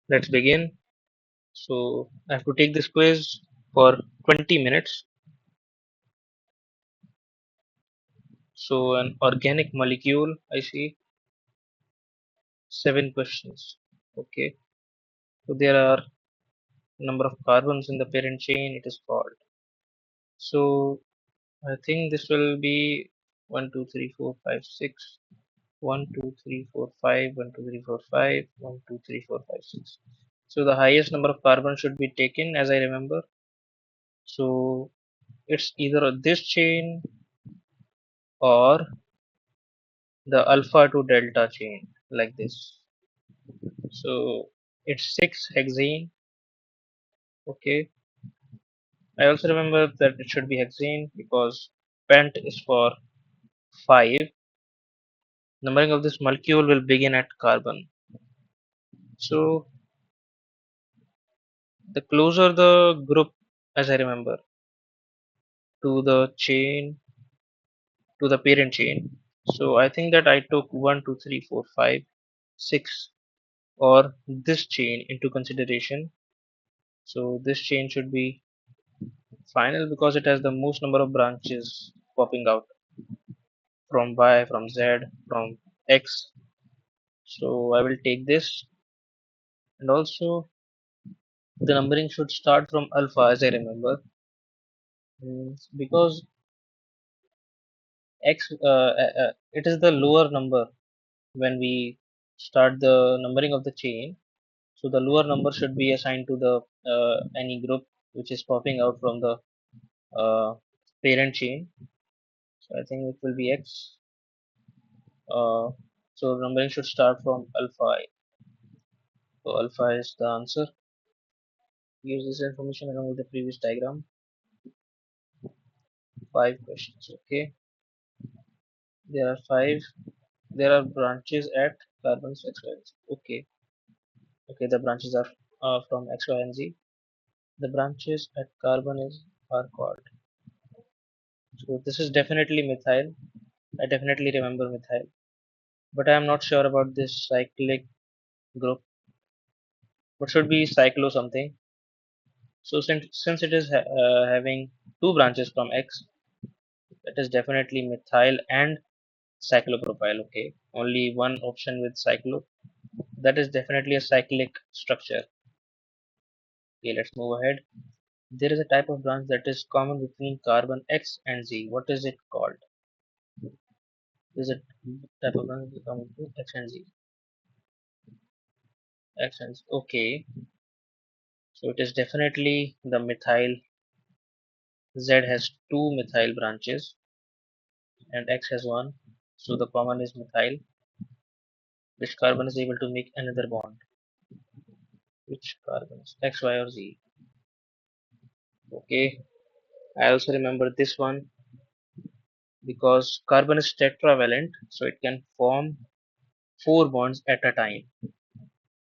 Let's begin. So I have to take this quiz for 20 minutes. So an organic molecule, I see 7 questions. Okay. So there are number of carbons in the parent chain. It is called. So I think this will be 1, 2, 3, 4, 5, 6. 1, 2, 3, 4, 5. 1, 2, 3, 4, 5. 1, 2, 3, 4, 5, 6. So the highest number of carbons should be taken as I remember. So it's either this chain or the alpha to delta chain like this. So it's 6 hexane. Okay. I also remember that it should be hexane because pent is for 5. Numbering of this molecule will begin at carbon. So the closer the group, as I remember, to the chain, to the parent chain. So I think that I took 1, 2, 3, 4, 5, 6, or this chain into consideration. So this chain should be final because it has the most number of branches popping out from Y, from Z, from X. So I will take this, and also the numbering should start from alpha as I remember. Because X it is the lower number when we start the numbering of the chain. So the lower number should be assigned to the any group which is popping out from the uh, parent chain. So I think it will be X. Uh, so numbering should start from alpha I. So alpha is the answer. Use this information along with the previous diagram. 5 questions. Okay. There are five. There are branches at carbons X, Y, and Z. Okay. Okay. The branches are from X, Y, and Z. The branches at carbon are called. So this is definitely methyl. I definitely remember methyl, but I am not sure about this cyclic group. But should be cyclo something. So since it is having two branches from X, that is definitely methyl and cyclopropyl. Okay, only one option with cyclo. That is definitely a cyclic structure. Okay, let's move ahead. There is a type of branch that is common between carbon X and Z. What is it called? Is it type of branch that is common between X and Z? X and Z. Okay, so it is definitely the methyl. Z has two methyl branches and X has one. So the common is methyl. Which carbon is able to make another bond? Which carbons? X, Y, or Z? Okay, I also remember this one because carbon is tetravalent, so it can form four bonds at a time.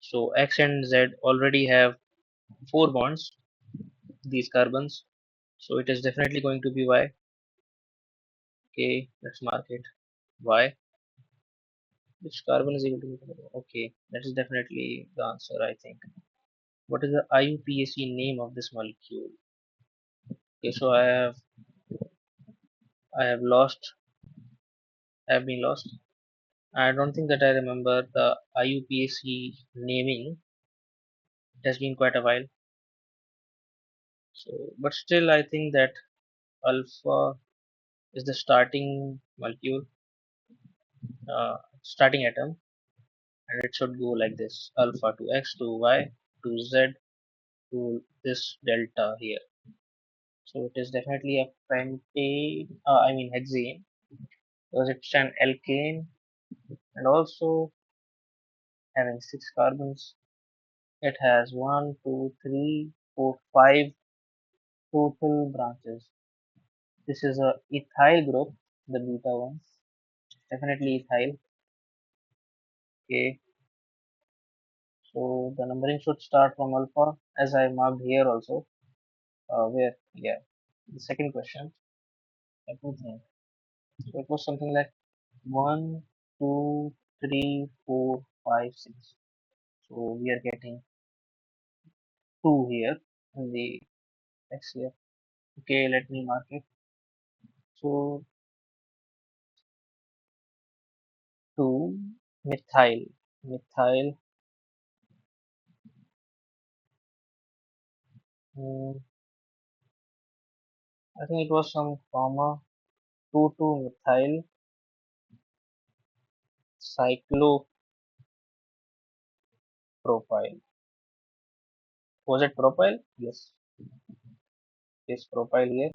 So X and Z already have four bonds, these carbons, so it is definitely going to be Y. Okay, let's mark it Y. Which carbon is able to make another bond? Okay, that is definitely the answer, I think. What is the IUPAC name of this molecule? Okay, so I have lost. I have been lost. I don't think that I remember the IUPAC naming. It has been quite a while. So, but still, I think that alpha is the starting molecule, starting atom, and it should go like this: alpha to X to Y to Z to this delta here. So it is definitely a pentane. I mean hexane because it's an alkane and also having 6 carbons. It has one, two, three, four, 5 total branches. This is a ethyl group, the beta one. Definitely ethyl. Okay, so the numbering should start from alpha as I marked here also. Where? Yeah, the second question. Let me think. So it was something like 1, 2, 3, 4, 5, 6. So we are getting 2 here in the X here. Okay, let me mark it. So 2 methyl. Methyl. mm, I think it was some comma. 2 methyl cyclopropyl. Was it propyl? Yes. Yes, propyl here.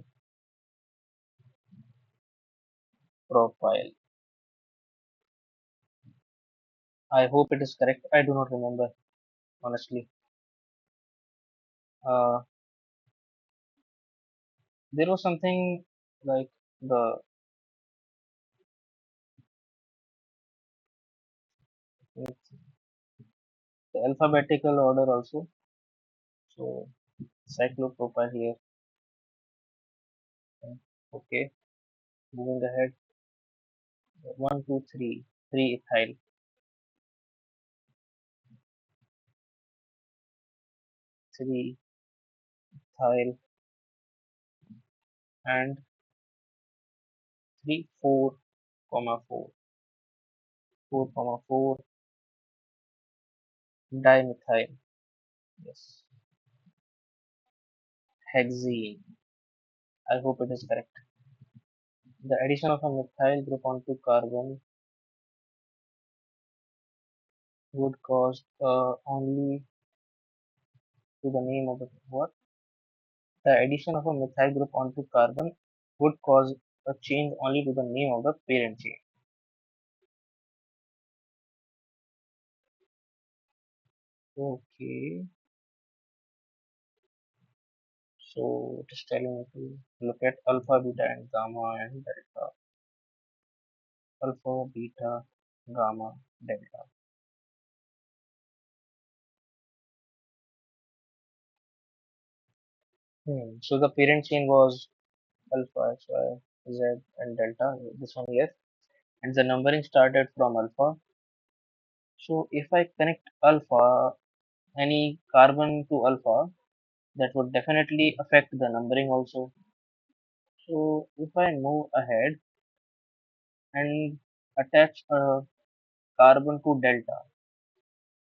Propyl. I hope it is correct. I do not remember, honestly. Uh, there was something like the the alphabetical order also. So cyclopropyl here. Okay, moving ahead. One, two, three. Three ethyl. Three ethyl and three, four, comma four. Four, comma four. Dimethyl. Yes. Hexene. I hope it is correct. The addition of a methyl group onto carbon would cause only to the name of the what? The addition of a methyl group onto carbon would cause a change only to the name of the parent chain. Okay, so it is telling me to look at alpha, beta, and gamma and delta. Alpha, beta, gamma, delta. So the parent chain was alpha, X, Y, Z, and delta. This one here, and the numbering started from alpha. So if I connect alpha, any carbon to alpha, that would definitely affect the numbering also. So if I move ahead and attach a carbon to delta,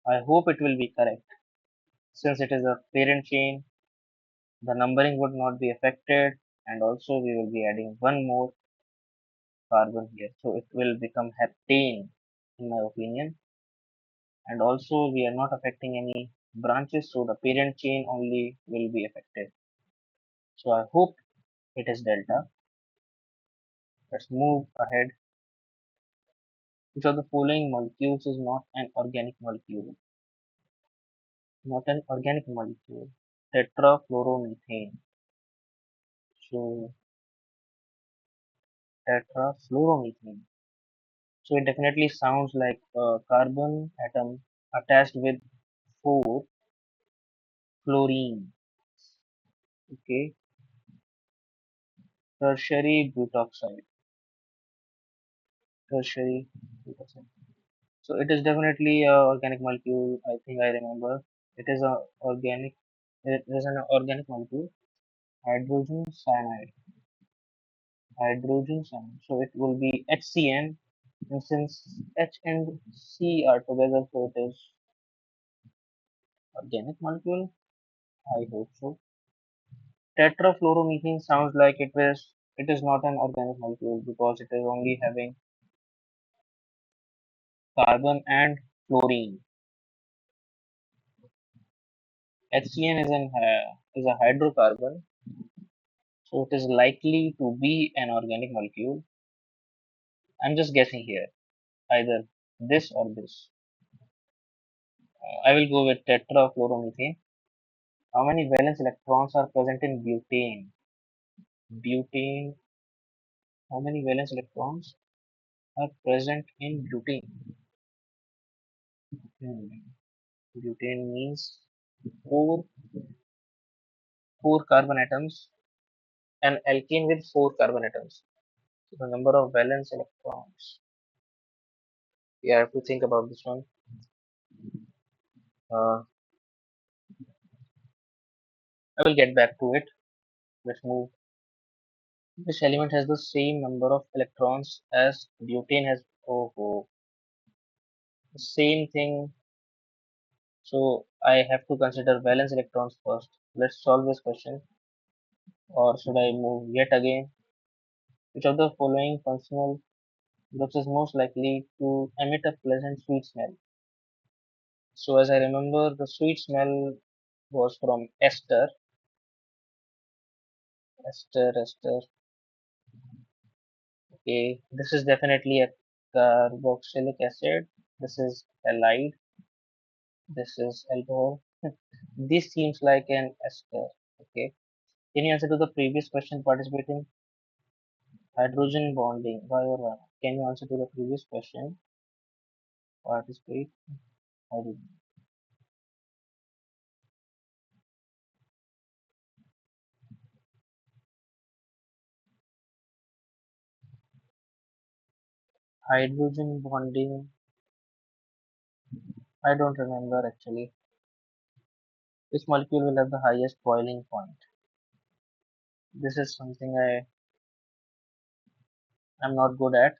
I hope it will be correct. Since it is a parent chain, the numbering would not be affected, and also we will be adding one more carbon here. So it will become heptane in my opinion. And also we are not affecting any branches, so the parent chain only will be affected. So I hope it is delta. Let's move ahead. Which of the following molecules is not an organic molecule? Not an organic molecule. Tetrafluoromethane. So tetrafluoromethane. So it definitely sounds like a carbon atom attached with four fluorine. Okay, tertiary butoxide. Tertiary butoxide. So it is definitely a organic molecule. I think I remember. It is a organic. It is an organic molecule. Hydrogen cyanide. Hydrogen cyanide. So it will be HCN. And since H and C are together, so it is organic molecule. I hope so. Tetrafluoromethane sounds like it is not an organic molecule because it is only having carbon and fluorine. HCN is a hydrocarbon, so it is likely to be an organic molecule. I'm just guessing here, either this or this. I will go with tetrafluoromethane. How many valence electrons are present in butane? Butane. How many valence electrons are present in butane? Hmm. Butane means four four carbon atoms, an alkene with four carbon atoms. So the number of valence electrons. You have to think about this one. Uh, I will get back to it. Let's move. This element has the same number of electrons as butane has. Oh, oh. The same thing. So I have to consider valence electrons first. Let's solve this question. Or should I move yet again? Which of the following functional groups is most likely to emit a pleasant sweet smell? So as I remember, the sweet smell was from ester. Ester. Okay, this is definitely a carboxylic acid. This is halide. This is alcohol. This seems like an ester. Okay. Can you answer to the previous question participating? Hydrogen bonding. Why or why not? Can you answer to the previous question? Participate. Hydrogen. Hydrogen bonding. I don't remember actually. Which molecule will have the highest boiling point? This is something am not good at.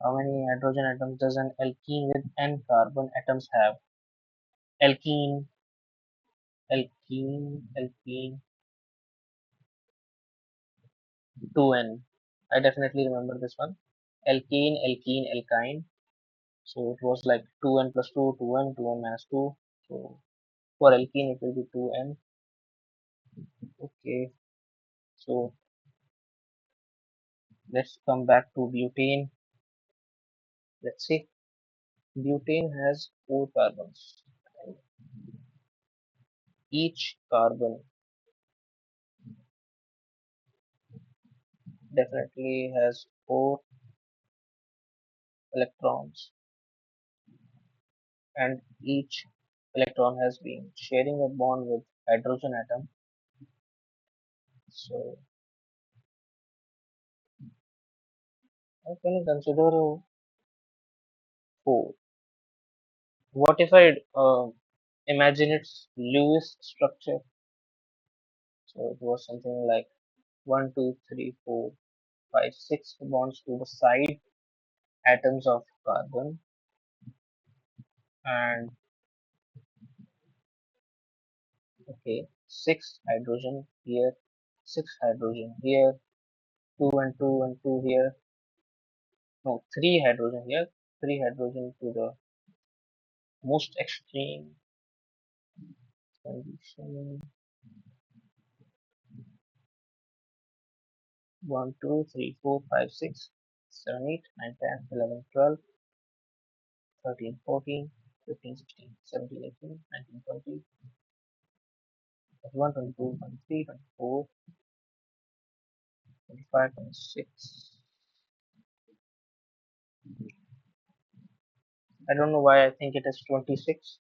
How many hydrogen atoms does an alkene with n carbon atoms have? Alkene, alkene, 2n. I definitely remember this one. Alkene. So it was like 2n plus 2, 2n, 2n minus 2. So for alkene it will be 2n. Okay, so let's come back to butane. Let's see. Butane has 4 carbons. Each carbon definitely has 4 electrons, and each electron has been sharing a bond with hydrogen atom. So I can consider 4. What if I imagine its Lewis structure? So it was something like 1, 2, 3, 4, 5, 6 bonds to the side atoms of carbon, and okay, 6 hydrogen here, 6 hydrogen here, 2 and 2 here. No, 3 hydrogen here, 3 hydrogen to the most extreme condition. 1, 2, 3, 4, 5, 6, 7, 8, 9, 10, 11, 12, 13, 14, 15, 16, 17, 18, 19, 20, 21, 22, 23, 24, 25, 26. I don't know why I think it is 26.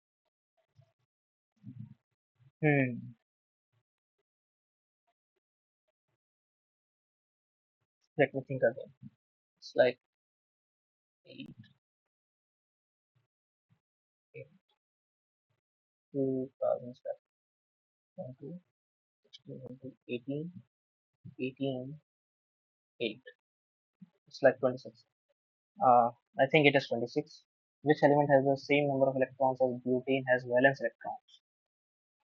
Hmm. Let me think again. It's like 8, 8, 2 carbons left. 1, 2, 16, 1, 2, 18, 18, 8. It's like 26. I think it is 26. Which element has the same number of electrons as butane has valence electrons?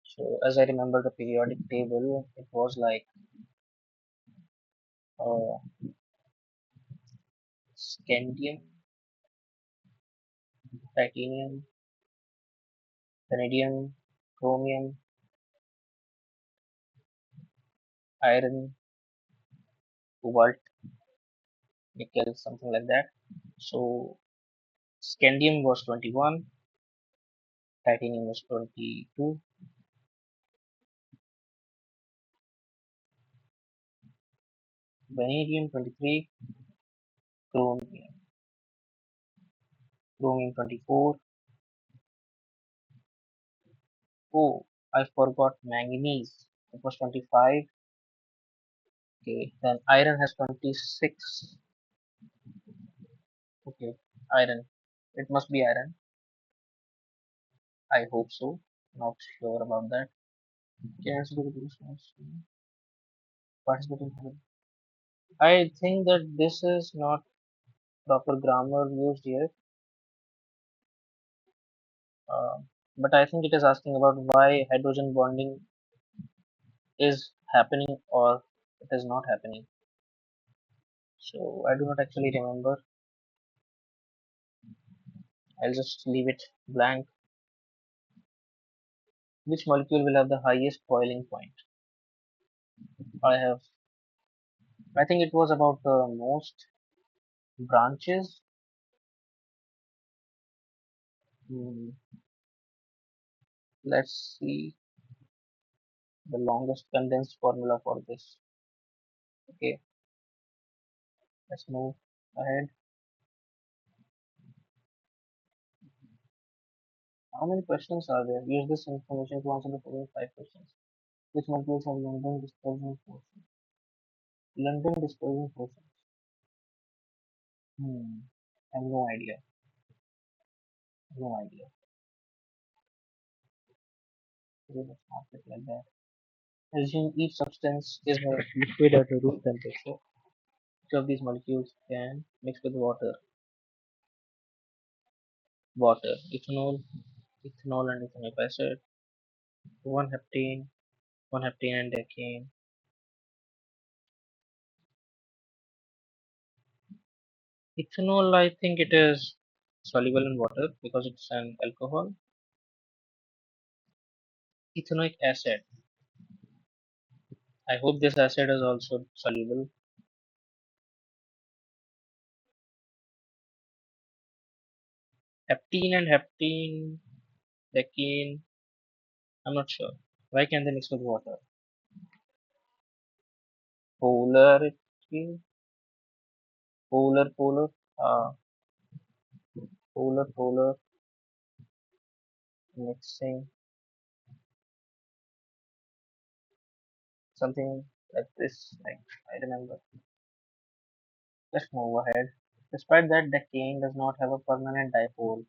So as I remember the periodic table, it was like uh, scandium, titanium, vanadium, chromium, iron, cobalt, nickel, something like that. So scandium was 21, titanium was 22, vanadium 23, chromium, chromium 24. Oh, I forgot manganese. It was 25. Okay, then iron has 26. Okay, iron. It must be iron. I hope so. Not sure about that. Cancel the business. Participating. I think that this is not proper grammar used here, uh, but I think it is asking about why hydrogen bonding is happening or it is not happening. So I do not actually remember. I'll just leave it blank. Which molecule will have the highest boiling point? I have. I think it was about the most branches. Hmm, let's see the longest condensed formula for this. Okay, let's move ahead. How many questions are there? Use this information to answer the following five questions. Which molecules have London dispersion forces? London dispersion forces. Hmm. I have no idea. No idea. Okay, let's mark it like that. Assume each substance is a liquid at a room temperature. Each of these molecules can mix with water. Water, ethanol and ethanoic acid, one heptane, and decane. Ethanol, I think it is soluble in water because it's an alcohol. Ethanoic acid. I hope this acid is also soluble. Heptene and decene. I'm not sure. Why can't they mix with water? Polarity, polar, uh, polar, mixing, something like this. Like I remember. Let's move ahead. Despite that, decane does not have a permanent dipole.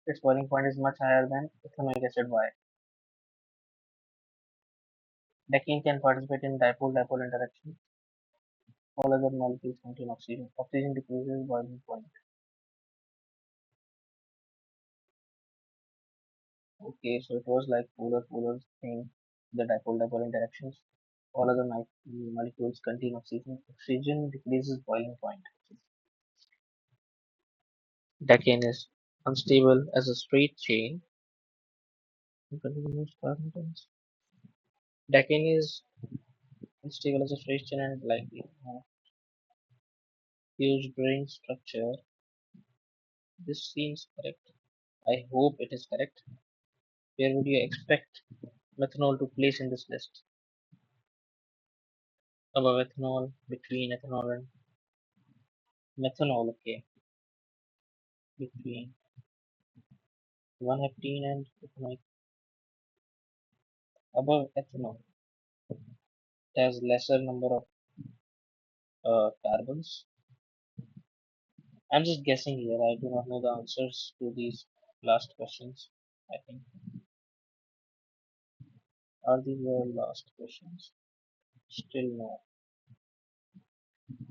Its boiling point is much higher than ethanoic acid. Why? Decene can participate in dipole-dipole interaction. All other molecules contain oxygen. Oxygen decreases boiling point. Okay, so it was like polar thing, the dipole-dipole interactions. All other molecules contain oxygen. Oxygen decreases boiling point. Decane is unstable as a straight chain. Continuous carbon. Decane is unstable as a straight chain and likely huge brain structure. This seems correct. I hope it is correct. Where would you expect methanol to place in this list? Above ethanol, between ethanol and methanol, okay. Between one heptene and ethanoic. Above ethanol, it has lesser number of carbons. I'm just guessing here. I do not know the answers to these last questions. I think are these the last questions? Still no.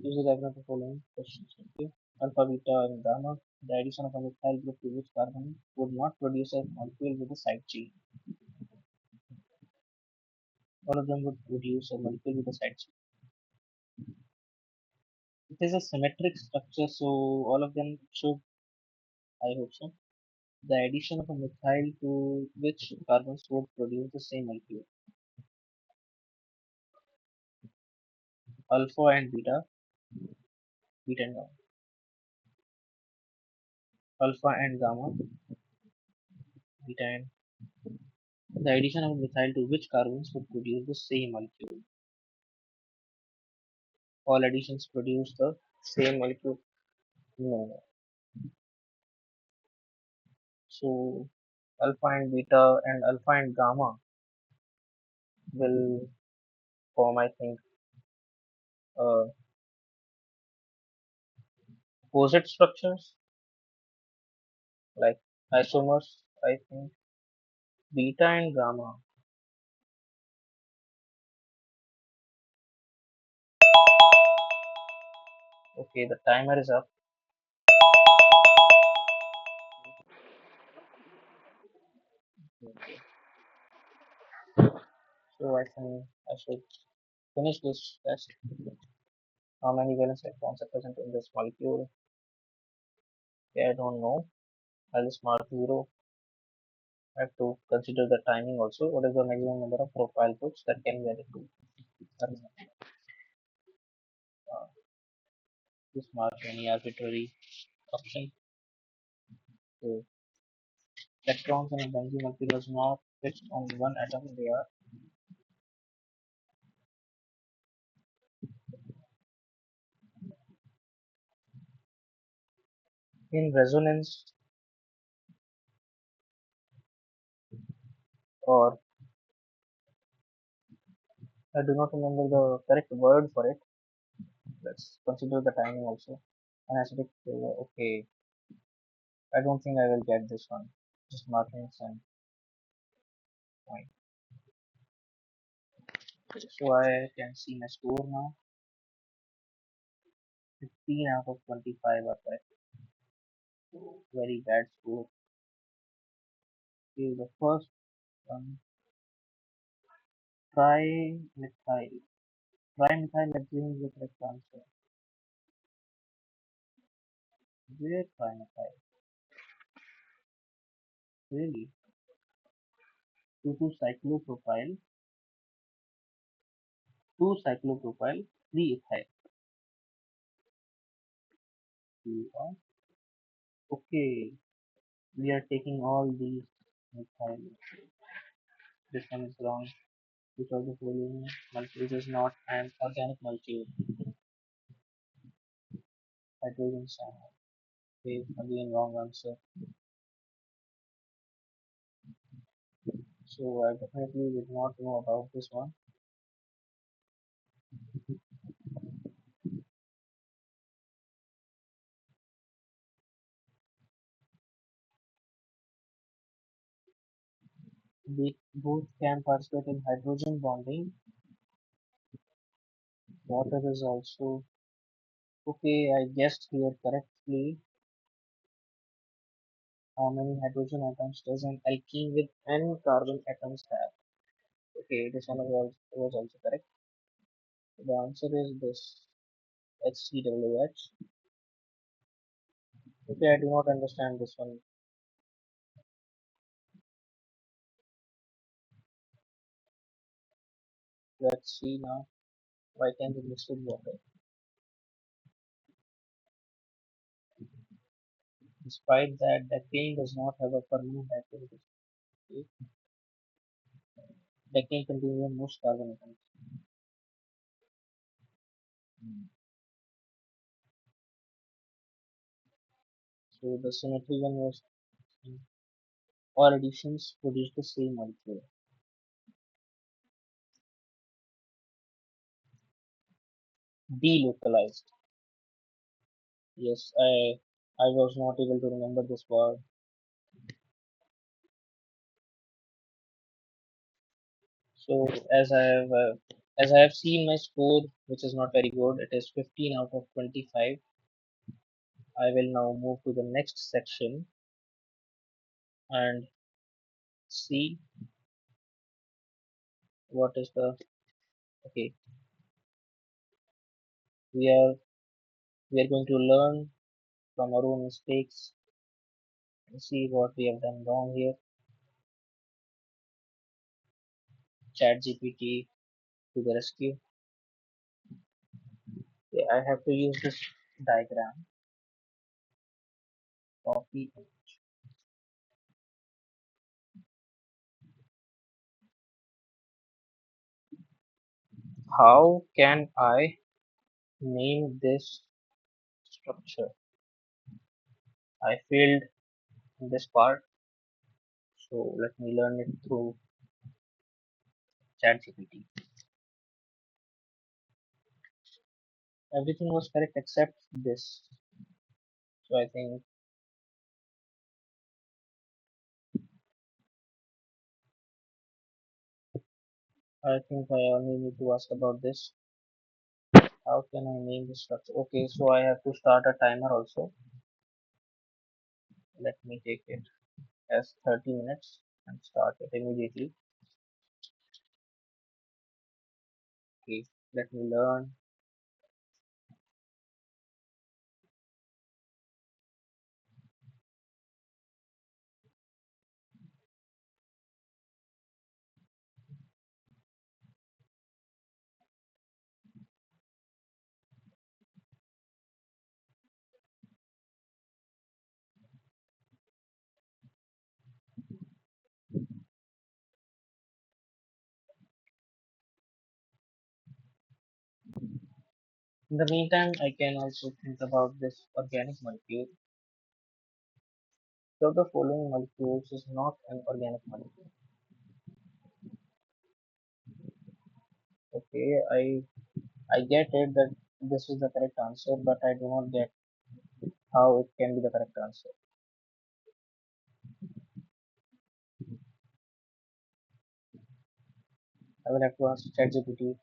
Use the diagram for following questions. Okay. Alpha, beta, and gamma. The addition of a methyl group to which carbon would not produce a molecule with a side chain. All of them would produce a molecule with a side chain. It is a symmetric structure, so all of them should, I hope so. The addition of a methyl to which carbons would produce the same molecule. Alpha and beta and gamma. Alpha and gamma, beta and the addition of methyl to which carbons would produce the same molecule. All additions produce the same molecule. No. So alpha and beta and alpha and gamma will form, I think, uh, opposite structures like isomers. I think beta and gamma. Okay, the timer is up. Okay. So I think I should finish this test. How many valence electrons are present in this molecule? Okay, I don't know. I'll just mark 0. I have to consider the timing also. What is the maximum number of profile groups that can be added to? Uh, just mark any arbitrary option. So electrons in a benzene molecule is not fixed on one atom. They are in resonance, or I do not remember the correct word for it. Let's consider the timing also. Anacidic failure. Okay, I don't think I will get this one. Just marking some point. So I can see my score now. 15 out of 25 are correct. Very bad score. Okay, the first one, trimethyl. Trimethylhexane is the correct answer. Where trimethyl? Really? 2,2-cyclopropyl, 2-cyclopropyl, 3-ethyl. Okay, we are taking all these methyl. This one is wrong because the volume molecule is not an organic molecule. Hydrogen cyanide. Okay, again wrong answer. So I definitely did not know about this one. Both can participate in hydrogen bonding. Water is also okay. I guessed here correctly. How many hydrogen atoms does an alkene with n carbon atoms have? Okay, this one was also correct. The answer is this HCWH. Okay, I do not understand this one. Let's see now. Why can be mixed with water? Despite that, decane does not have a permanent activity. Decane contains most carbon atoms. So the symmetry one was all additions produce the same molecule. Delocalized. Yes, I was not able to remember this word. So as I have seen my score, which is not very good, it is 15 out of 25. I will now move to the next section and see what is the okay. We are we are going to learn from our own mistakes and see what we have done wrong here. ChatGPT to the rescue. Okay, I have to use this diagram. Copy. How can I name this structure? I failed in this part, so let me learn it through ChatGPT. Everything was correct except this. So I think I only need to ask about this. How can I name the structure? Okay, so I have to start a timer also. Let me take it as 30 minutes and start it immediately. Okay, let me learn. In the meantime, I can also think about this organic molecule. So the following molecules is not an organic molecule. Okay, I get it that this is the correct answer, but I do not get how it can be the correct answer. I will have to ask ChatGPT.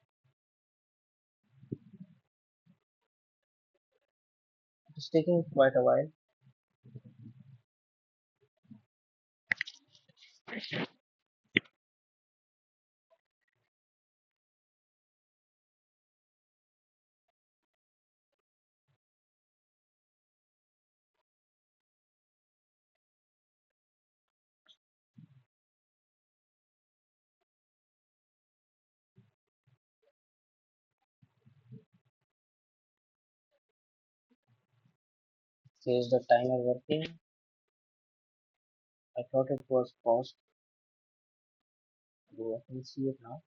It's taking quite a while. Says the timer working. I thought it was paused. Oh, I can see it now.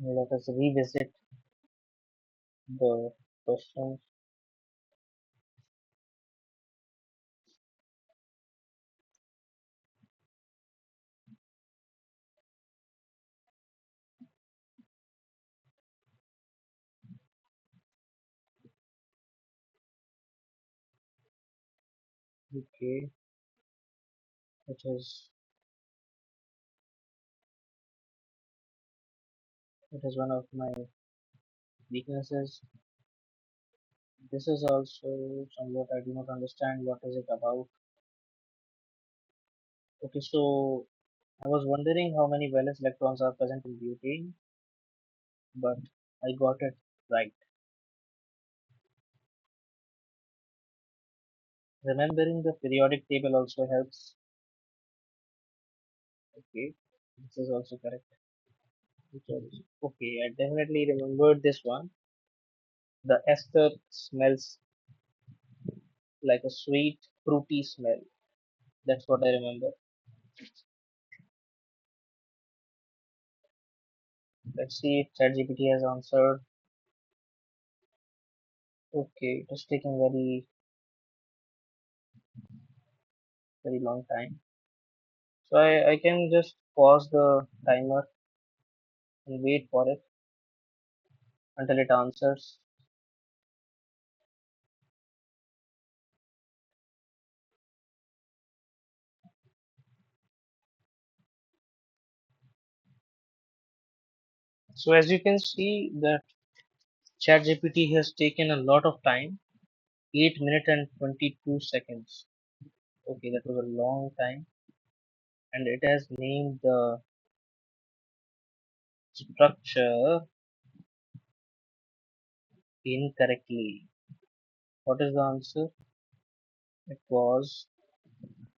Let us revisit the questions. Okay, it is it is one of my weaknesses. This is also somewhat I do not understand what is it about. Okay, so I was wondering how many valence electrons are present in butane, but I got it right. Remembering the periodic table also helps. Okay, this is also correct. Okay, I definitely remembered this one. The ester smells like a sweet, fruity smell. That's what I remember. Let's see if ChatGPT has answered. Okay, it is taking very long time. So I can just pause the timer and wait for it until it answers. So as you can see that ChatGPT has taken a lot of time, 8 minutes and 22 seconds. Okay, that was a long time, and it has named the structure incorrectly. What is the answer? It was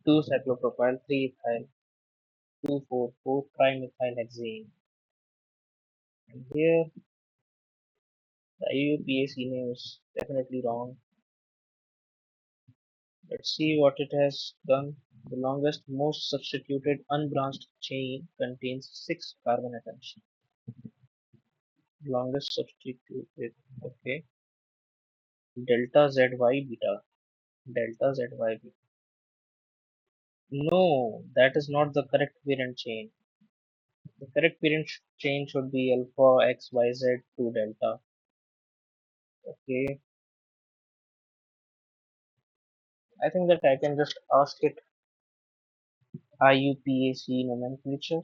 2-cyclopropyl 3-ethyl 2,4,4 trimethylhexane. And here the IUPAC name is definitely wrong. Let's see what it has done. The longest, most substituted unbranched chain contains 6 carbon atoms. Longest substituted. Okay. Delta ZY beta. Delta ZY beta. No, that is not the correct parent chain. The correct parent chain should be alpha X Y Z to delta. Okay, I think that I can just ask it IUPAC nomenclature.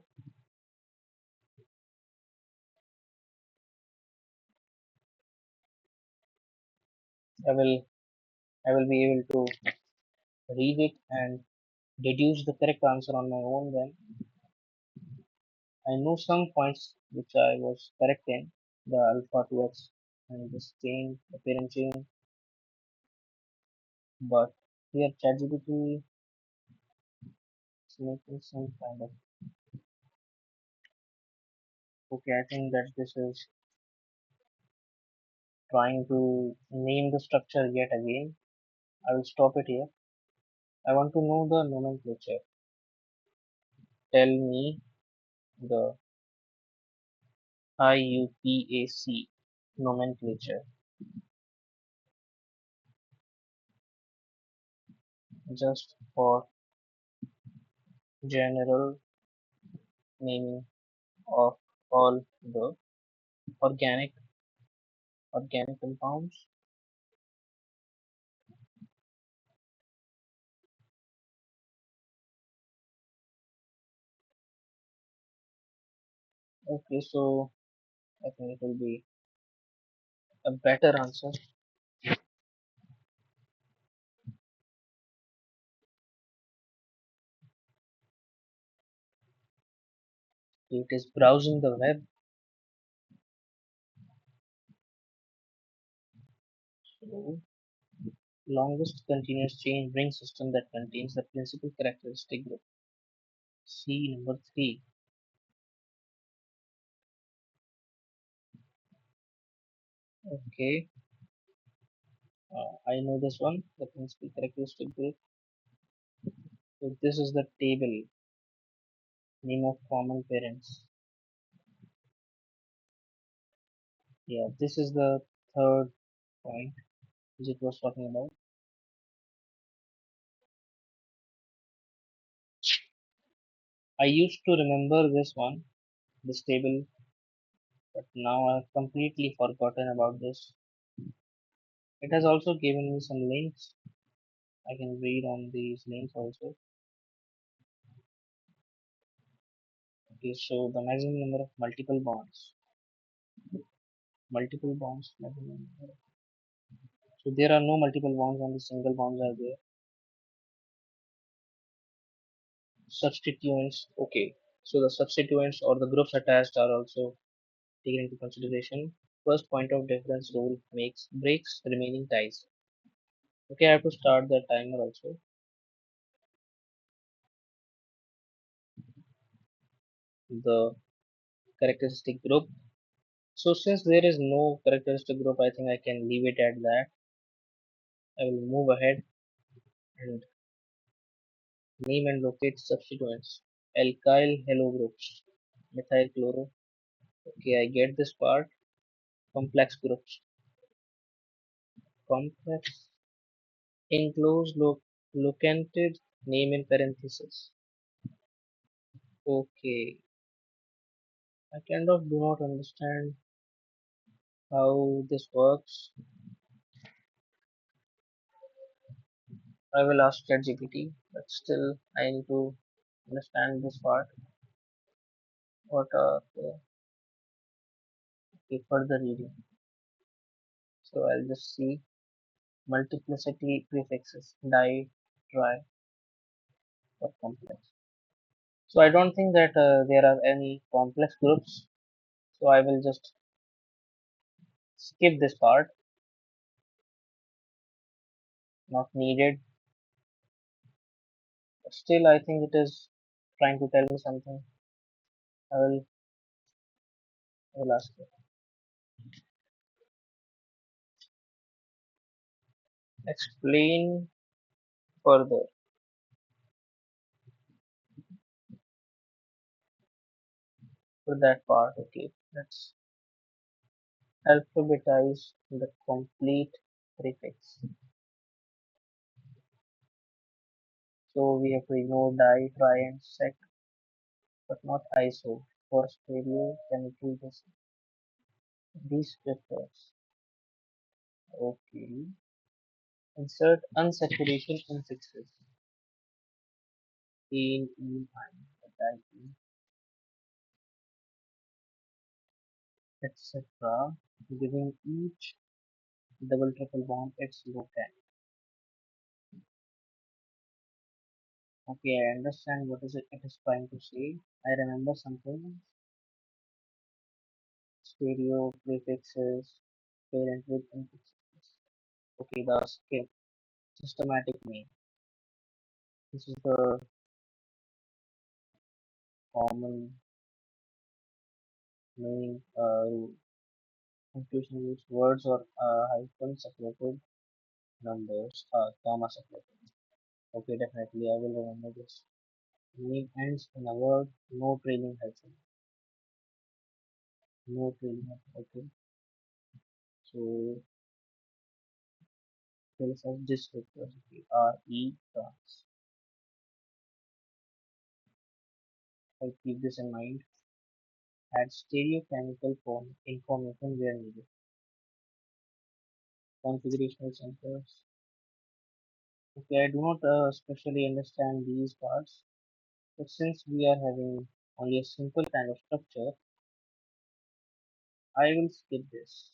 I will I will be able to read it and deduce the correct answer on my own. Then I know some points which I was correct in, the alpha to X and this chain, the parent chain, but here ChatGPT is making some kind of okay. I think that this is trying to name the structure yet again. I will stop it here. I want to know the nomenclature. Tell me the IUPAC nomenclature just for general naming of all the organic organic compounds. Okay, so I think it will be a better answer. It is browsing the web. So longest continuous chain ring system that contains the principal characteristic group. C number three. Okay, I know this one. The principal characteristic group. So this is the table name of common parents. Yeah, this is the third point which it was talking about. I used to remember this one, this table, but now I've completely forgotten about this. It has also given me some links. I can read on these links also. Okay, so the maximum number of multiple bonds. Multiple bonds, maximum number. So there are no multiple bonds, only single bonds are there. Substituents. Okay, so the substituents or the groups attached are also taken into consideration. First point of difference rule makes breaks remaining ties. Okay, I have to start the timer also. The characteristic group. So since there is no characteristic group, I think I can leave it at that. I will move ahead and name and locate substituents. Alkyl halo groups. Methyl chloro. Okay, I get this part. Complex groups. Complex enclosed located name in parentheses. Okay, I kind of do not understand how this works. I will ask ChatGPT, but still I need to understand this part. What are the okay, further reading? So I'll just see multiplicity prefixes di, tri, or complex. So I don't think that there are any complex groups. So I will just skip this part. Not needed. But still, I think it is trying to tell me something. I will ask it. Explain further for that part. Okay, let's alphabetize the complete prefix. So we have to ignore di, tri, and sec, but not iso. for stereochemical descriptors. Okay. Insert unsaturation in sixes. In ethyl, etc. Giving each double triple bond its locale. Okay, I understand what is it is trying to say. I remember something. Stereo prefixes, parent with infixes. Okay, the systematic name. This is the common name rule. Punctuation use words or hyphen separated numbers, comma separated. Okay, definitely I will remember this. Name ends in a word, no trailing hyphen. No trailing hyphen. Okay, so tells us descriptors. Okay, RE trans. I keep this in mind. Add stereochemical form information where needed. Configurational centers. Okay, I do not especially understand these parts, but since we are having only a simple kind of structure, I will skip this.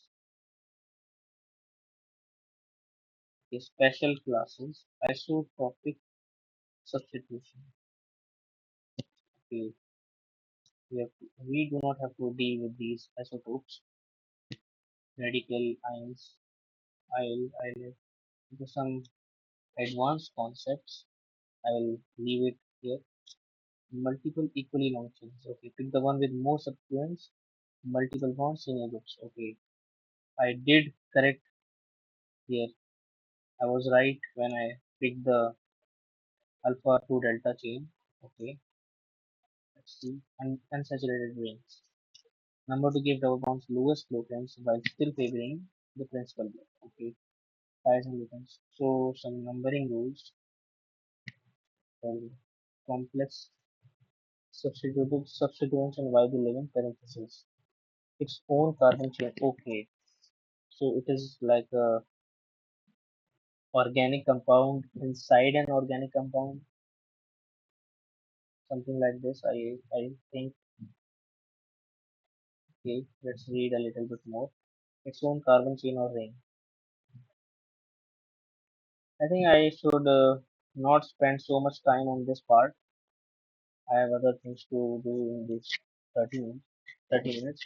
Okay, special classes, isotopic substitution. Okay, we do not have to deal with these isotopes, radical ions, IL. Into some advanced concepts. I will leave it here. Multiple equally long chains. Okay, pick the one with more subsequence. Multiple bonds in a groups. Okay, I did correct here. I was right when I picked the alpha to delta chain. Okay, let's see. Unsaturated rings. Number to give double bonds lowest locants while still favoring the principal bond. Okay, ties and locants. So some numbering rules for complex substituents and why they live in parentheses. Its own carbon chain. Okay, so it is like a organic compound inside an organic compound, something like this. I think. Okay, let's read a little bit more. Its own carbon chain or ring. I think I should not spend so much time on this part. I have other things to do in this 30 minutes. 30 minutes.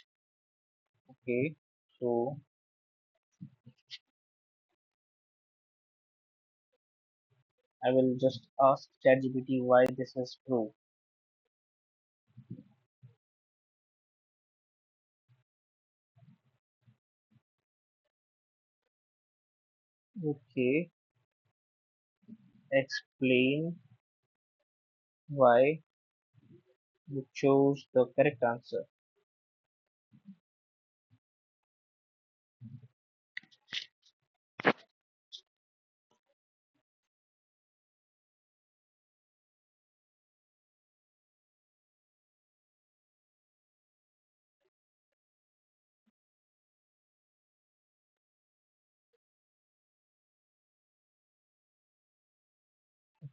Okay, so I will just ask ChatGPT why this is true. Okay, explain why you chose the correct answer.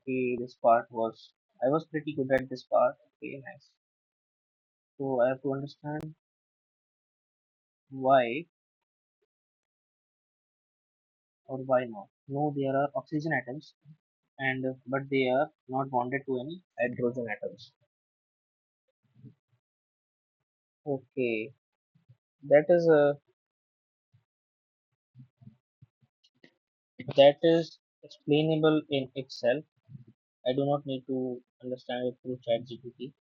Okay, this part was I was pretty good at this part. Okay, nice. So I have to understand why or why not. No, there are oxygen atoms, and but they are not bonded to any hydrogen atoms. Okay, that is that is explainable in itself. I do not need to understand it through ChatGPT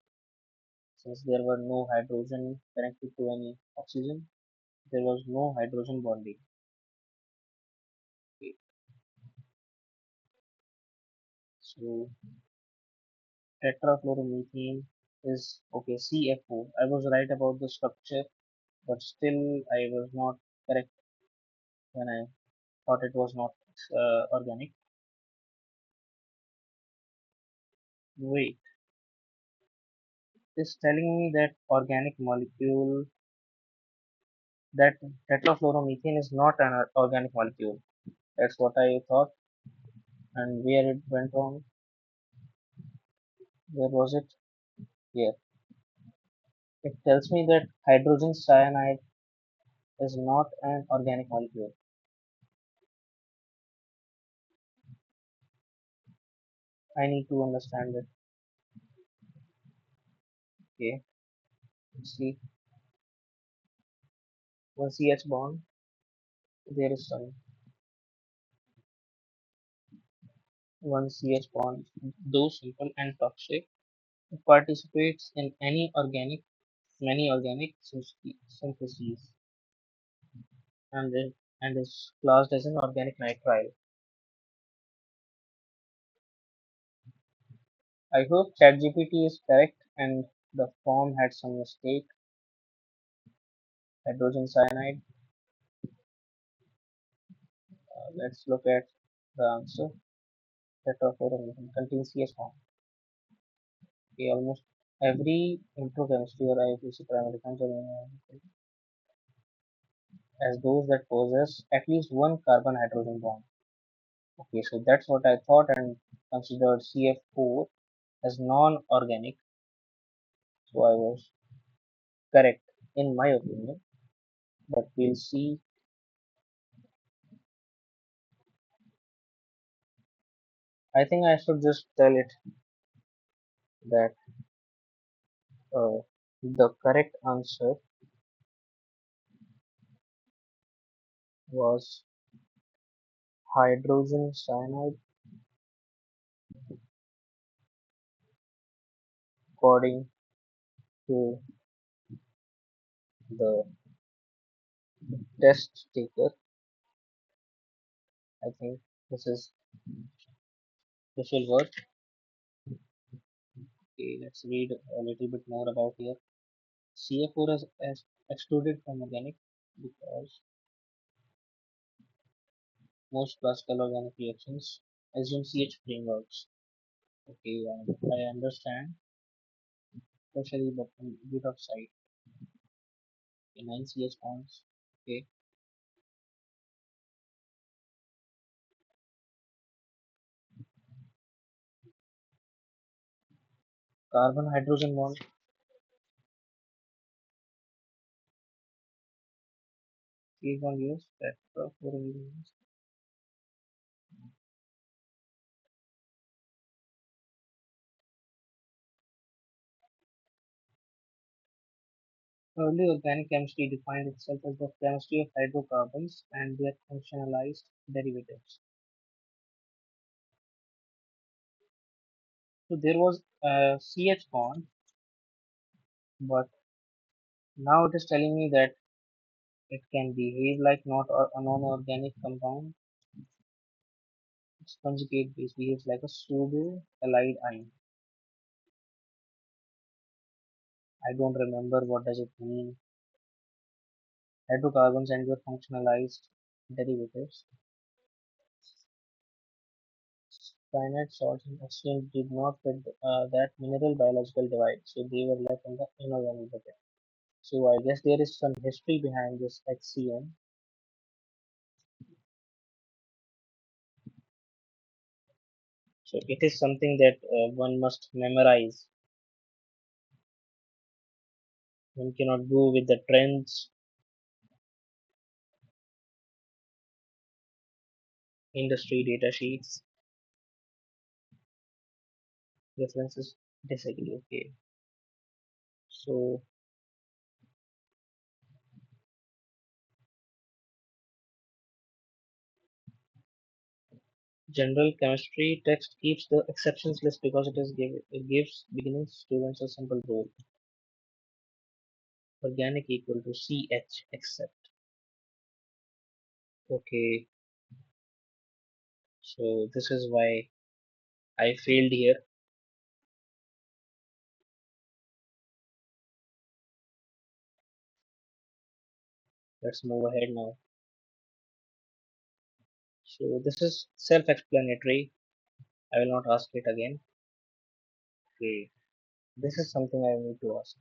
since there were no hydrogen connected to any oxygen. There was no hydrogen bonding. Okay, so tetrafluoromethane is okay. CFO. I was right about the structure, but still I was not correct when I thought it was not organic. Wait, is telling me that organic molecule, that tetrafluoromethane is not an organic molecule. That's what I thought. And where it went wrong? Where was it? Here. It tells me that hydrogen cyanide is not an organic molecule. I need to understand it. Okay. Let's see. One CH bond. There is some one CH bond. Though simple and toxic, it participates in many organic syntheses, and is classed as an organic nitrile. I hope ChatGPT is correct and the form had some mistake. Hydrogen cyanide. Let's look at the answer. Tetrafluoromethane contains CH bond. Okay, almost every intro chemistry or IUPAC primary comes as those that possess at least one carbon hydrogen bond. Okay, so that's what I thought and considered CF4 as non-organic. So I was correct in my opinion. But we'll see. I think I should just tell it that the correct answer was hydrogen cyanide according to the test taker. I think this is this will work. Okay, let's read a little bit more about here. CF4 is excluded from organic because most classical organic reactions assume CH frameworks. Okay, I understand, especially the butoxide, okay, 9 CH bonds. Okay, carbon hydrogen bond is one use tetrafluorine. Early organic chemistry defined itself as the chemistry of hydrocarbons and their functionalized derivatives. So there was a CH bond, but now it is telling me that it can behave like not a non-organic compound. Its conjugate base behaves like a pseudo allyl ion. I don't remember what does it mean. Hydrocarbons and their functionalized derivatives. Cyanide salts and oxygen did not fit that mineral biological divide, so they were left in the inorganic bucket. So I guess there is some history behind this HCN. So it is something that one must memorize. One cannot go with the trends, industry data sheets, references. Disagree. Okay. So general chemistry text keeps the exceptions list because it gives beginning students a simple rule. Organic equal to CH except. Okay, so this is why I failed here. Let's move ahead now. So this is self-explanatory. I will not ask it again. Okay. This is something I need to ask.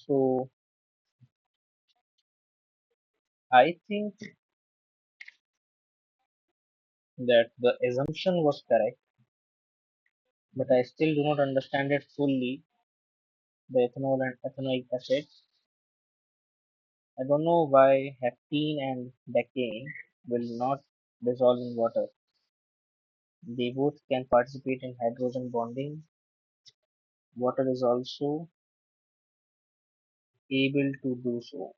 So I think that the assumption was correct, but I still do not understand it fully. The ethanol and ethanoic acids. I don't know why heptene and decane will not dissolve in water. They both can participate in hydrogen bonding. Water is also able to do so,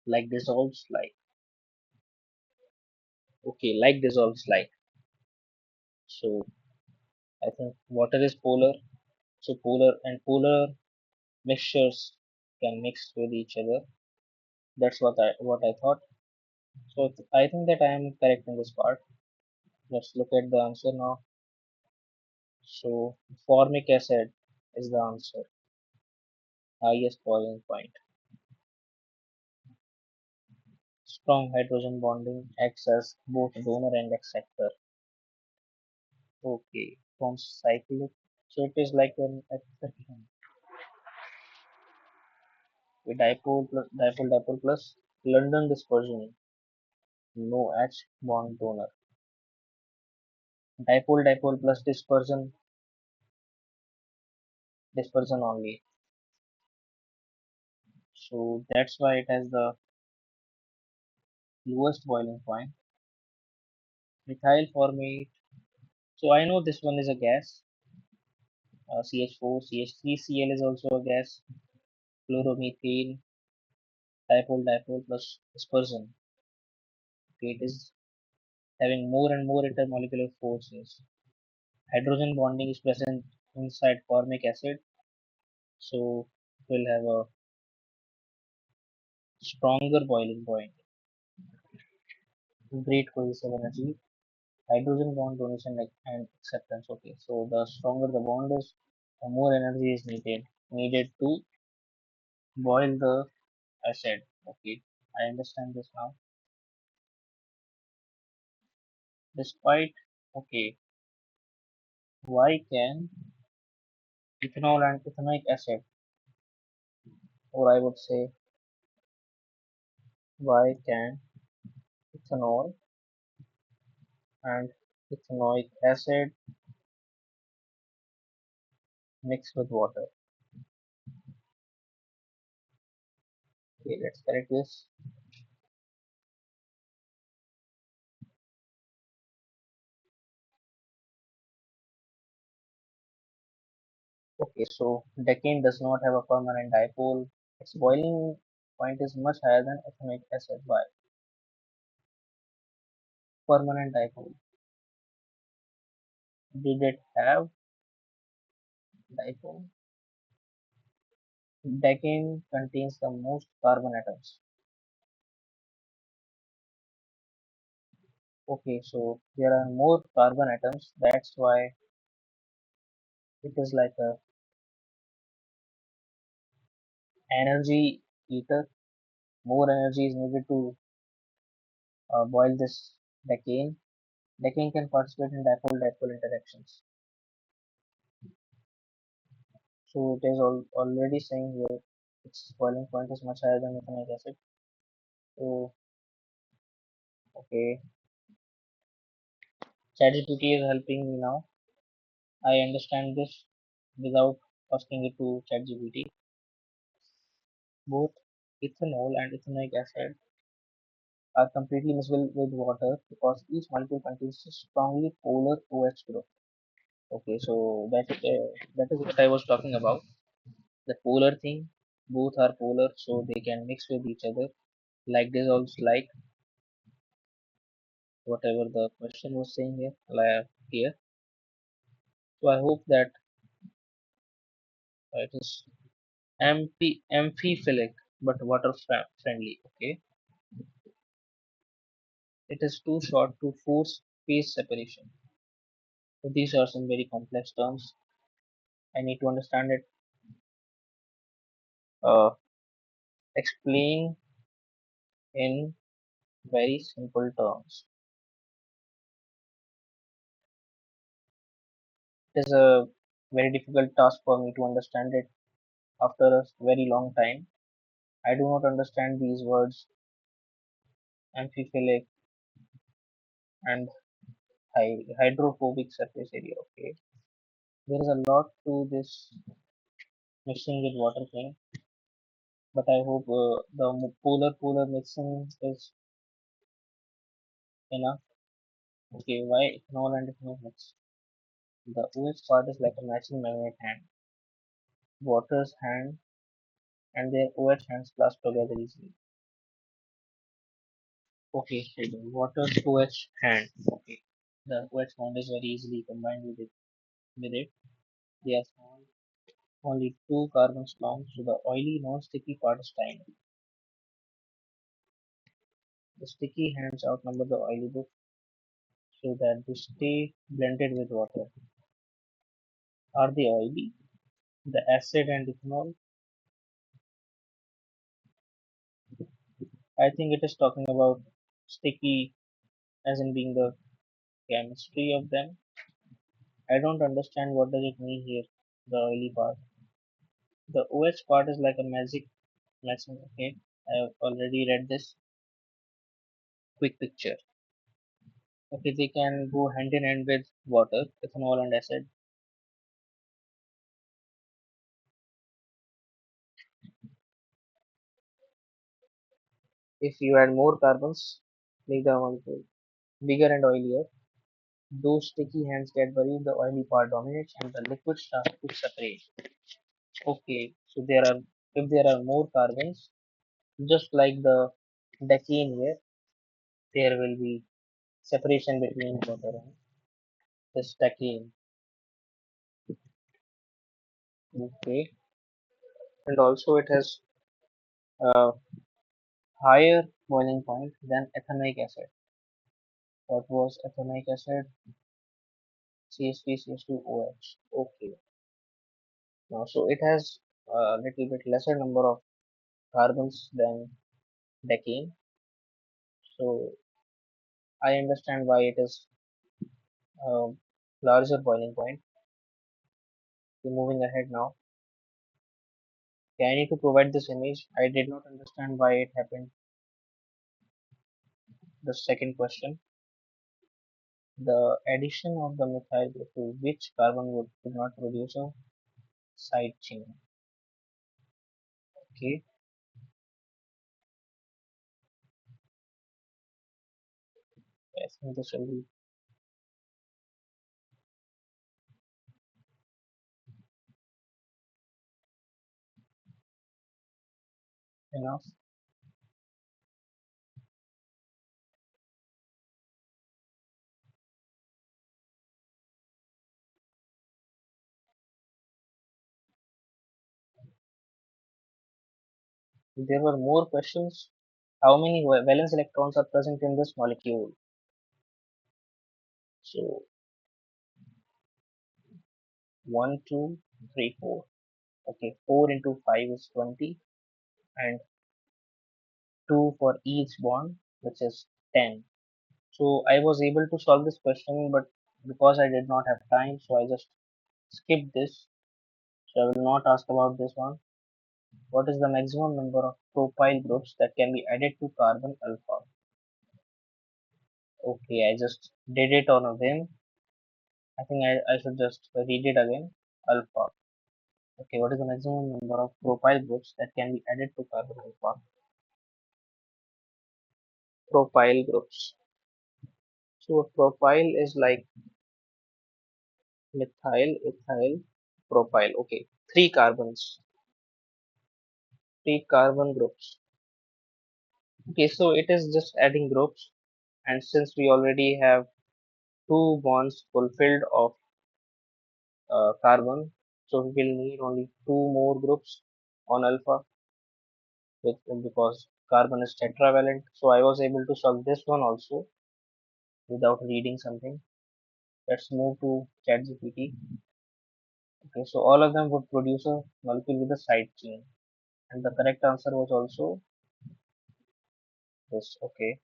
like dissolves like. Okay, like dissolves like. So I think water is polar. So polar mixtures can mix with each other. That's what I thought. So I think that I am correct in this part. Let's look at the answer now. So formic acid is the answer. Highest boiling point. Strong hydrogen bonding acts as both donor and acceptor. Okay, from cyclic. So it is like an exception. With dipole plus London dispersion. No H bond donor. Dipole plus dispersion only. So that's why it has the lowest boiling point. Methyl formate. So I know this one is a gas. CH4, CH3, Cl is also a gas. Chloromethane, dipole plus dispersion. Okay, it is having more and more intermolecular forces. Hydrogen bonding is present inside formic acid, so it will have a stronger boiling point. Great cohesive energy. Hydrogen bond donation and acceptance. Okay, so the stronger the bond is, the more energy is needed to boil the acid. Okay, I understand this now. Despite, okay, why can ethanol and ethanoic acid, or I would say, why can ethanol and ethanoic acid mix with water? Okay, let's correct this. Okay, so decane does not have a permanent dipole. Its boiling point is much higher than ethanoic acid. Why? Permanent dipole. Did it have dipole? Decane contains the most carbon atoms. Okay, so there are more carbon atoms. That's why it is like a energy eater. More energy is needed to boil this decane. Decane can participate in dipole-dipole interactions. So it is already saying here its boiling point is much higher than ethanoic acid. So okay, ChatGPT is helping me now. I understand this without asking it to ChatGPT. Both ethanol and ethanoic acid are completely miscible with water because each molecule contains a strongly polar OH group. Okay, so that is what I was talking about. The polar thing, both are polar, so they can mix with each other. Like dissolves like whatever the question was saying here. Like here. So I hope that it is amphiphilic. but water friendly. Okay, it is too short to force phase separation. So these are some very complex terms. I need to understand it. Uh, Explain in very simple terms. It is a very difficult task for me to understand it after a very long time. I do not understand these words amphiphilic and hydrophobic surface area. Okay, there is a lot to this mixing with water thing, but I hope the polar mixing is enough. Okay, why ethanol and ethanol mix? The OH part is like a matching magnet hand, water's hand, and their OH hands clasp together easily. Okay, here we go. Water's OH hand. Okay, the OH bond is very easily combined with it. With it, they are small, only two carbons long, so the oily, non-sticky part is tiny. The sticky hands outnumber the oily bit so that they stay blended with water. Are they oily? The acid and ethanol? I think it is talking about sticky as in being the chemistry of them. I don't understand what does it mean here, the oily part. The OH part is like a magic lesson, okay? I have already read this quick picture. Okay, they can go hand in hand with water, ethanol and acid. If you add more carbons, make the molecule bigger and oilier. Those sticky hands get buried, the oily part dominates, and the liquid starts to separate. Okay, so if there are more carbons, just like the decene here, there will be separation between water and this decene. Okay, and also it has a higher boiling point than ethanoic acid. What was ethanoic acid? CH3CH2OH. Okay, now so it has a little bit lesser number of carbons than decene. So I understand why it is a larger boiling point. We're moving ahead now. Okay, I need to provide this image. I did not understand why it happened. The second question. The addition of the methyl group to which carbon would not produce a side chain. Okay, I think this will be enough. If there were more questions, how many valence electrons are present in this molecule? So 1, 2, 3, 4. Okay, 4 into 5 is 20 and 2 for each bond, which is 10. So I was able to solve this question, but because I did not have time, so I just skipped this. So I will not ask about this one. What is the maximum number of propyl groups that can be added to carbon alpha? Okay, I just did it on a whim. I think I should just read it again. Alpha. Okay, what is the maximum number of propyl groups that can be added to carbon alpha? Propyl groups. So a propyl is like methyl, ethyl, propyl. Okay, three carbons, three carbon groups. Okay, so it is just adding groups, and since we already have two bonds fulfilled of carbon, so we will need only two more groups on alpha. because carbon is tetravalent. So I was able to solve this one also without reading something. Let's move to ChatGPT. Okay, so all of them would produce a molecule with a side chain, and the correct answer was also this. Okay,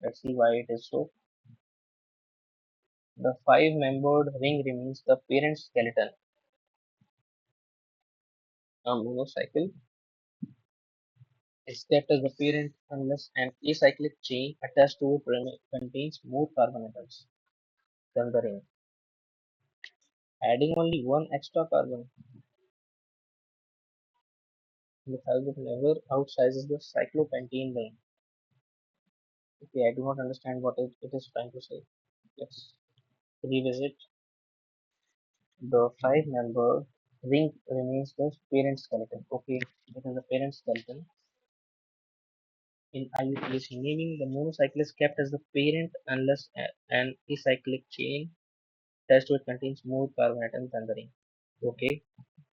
let's see why it is so. The five-membered ring remains the parent skeleton, a monocycle is kept as the parent unless an acyclic chain attached to it contains more carbon atoms than the ring. Adding only one extra carbon, methyl group never outsizes the cyclopentane ring. Okay, I do not understand what it is trying to say. Let's revisit. The five-member ring remains the parent skeleton. Okay, it is the parent skeleton. In IUPAC naming, the monocycle is kept as the parent unless an acyclic chain attached to it contains more carbon atoms than the ring. Okay,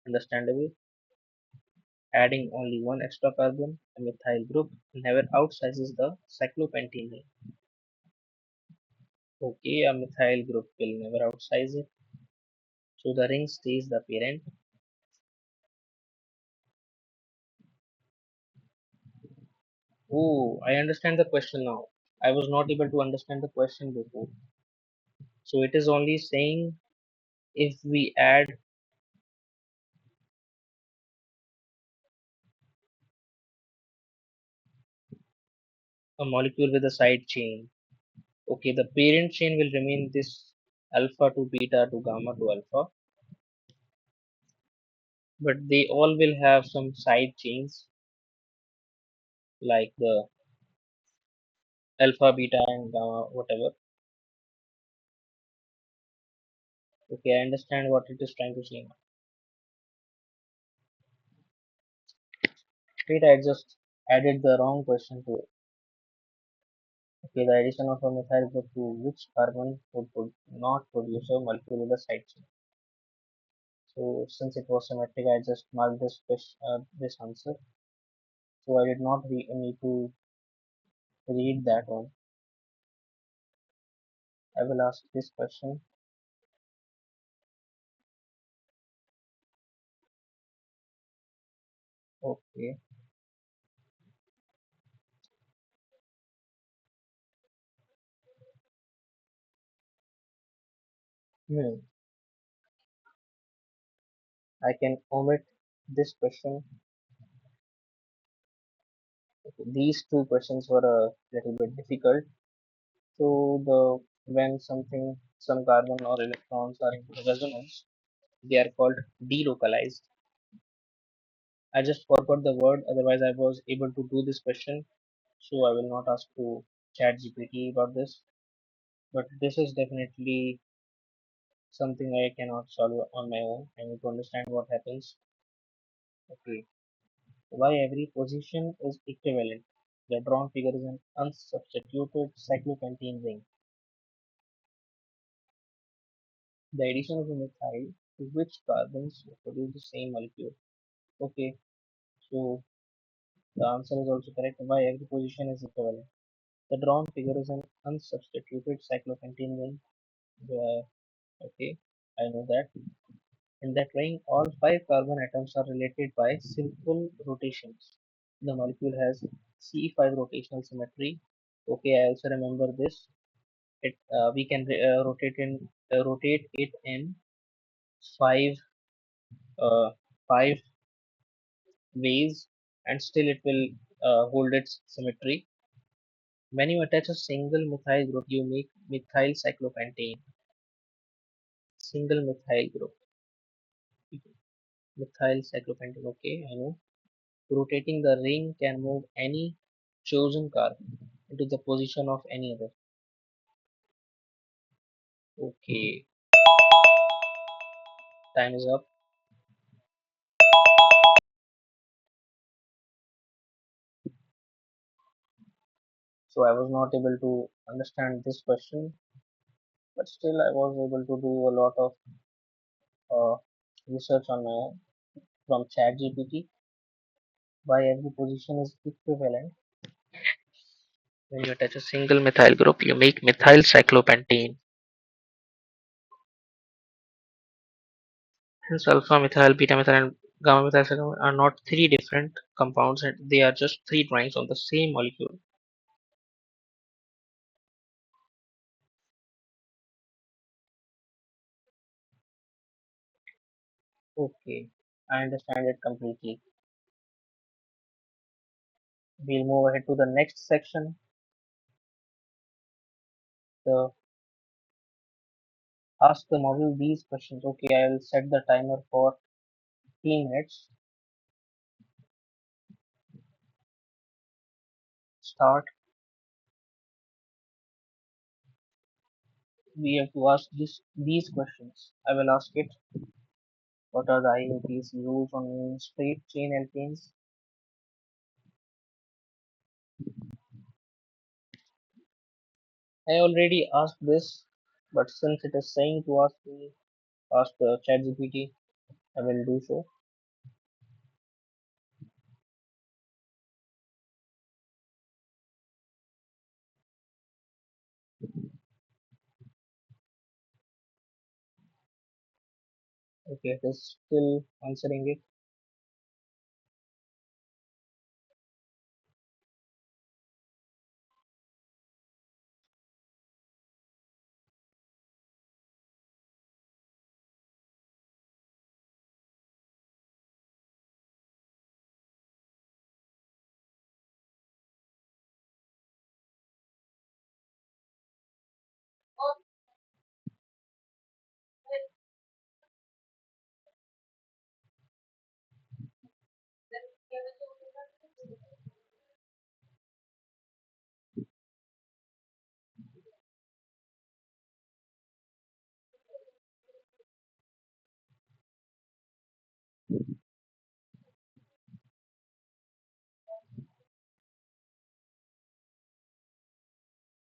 understandable. Adding only one extra carbon, a methyl group never outsizes the cyclopentane ring. Okay, a methyl group will never outsize it, so the ring stays the parent. Oh, I understand the question now. I was not able to understand the question before. So it is only saying if we add a molecule with a side chain. Okay, the parent chain will remain this alpha to beta to gamma to alpha, but they all will have some side chains like the alpha, beta, and gamma, whatever. Okay, I understand what it is trying to say. Wait, I just added the wrong question to it. Okay, the addition of a methyl group to which carbon would not produce a molecule with a side chain. So since it was symmetric, I just marked this answer. So I did not need to read that one. I will ask this question. Okay. Hmm. I can omit this question. Okay, these two questions were a little bit difficult. So the when some carbon or electrons are in resonance, they are called delocalized. I just forgot the word, otherwise I was able to do this question. So I will not ask to chat GPT about this. But this is definitely something I cannot solve on my own. I need to understand what happens. Okay. Why every position is equivalent. The drawn figure is an unsubstituted cyclopentane ring. The addition of a methyl to which carbons produce the same molecule. Okay, so the answer is also correct. Why every position is equivalent. The drawn figure is an unsubstituted cyclopentane ring. Uh, okay, I know that. In that ring, all five carbon atoms are related by simple rotations. The molecule has C5 rotational symmetry. Okay, I also remember this. We can rotate it in five five ways, and still it will hold its symmetry. When you attach a single methyl group, you make methyl cyclopentane. Single methyl group, methyl cyclopentane. Okay, I know. Rotating the ring can move any chosen carbon into the position of any other. Okay, time is up. So I was not able to understand this question, but still I was able to do a lot of uh, research on my own from ChatGPT. Why every position is equivalent? When you attach a single methyl group, you make methyl cyclopentane. Hence, alpha methyl, beta methyl, and gamma methyl cyclopentane are not three different compounds, and they are just three drawings of the same molecule. Okay, I understand it completely. We'll move ahead to the next section. The ask the model these questions. Okay, I will set the timer for 15 minutes. Start. We have to ask these questions. I will ask it. What are the IUPAC rules on straight chain alkanes? I already asked this, but since it is saying to ask me, ask the ChatGPT, I will do so. Okay, it is still answering it.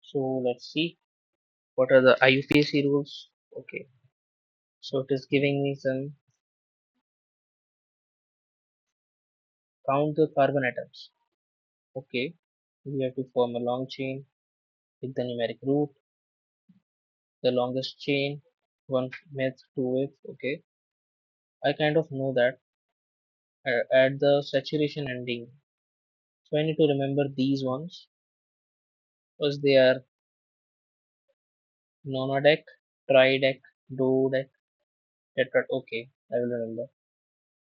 So let's see what are the IUPAC rules. Okay, so it is giving me some count the carbon atoms. Okay, we have to form a long chain, pick the numeric root, the longest chain, one meth, two with. Okay, I kind of know that. At the saturation ending, so I need to remember these ones because they are nonodec, tridec, duodec, tetrad. Okay, I will remember.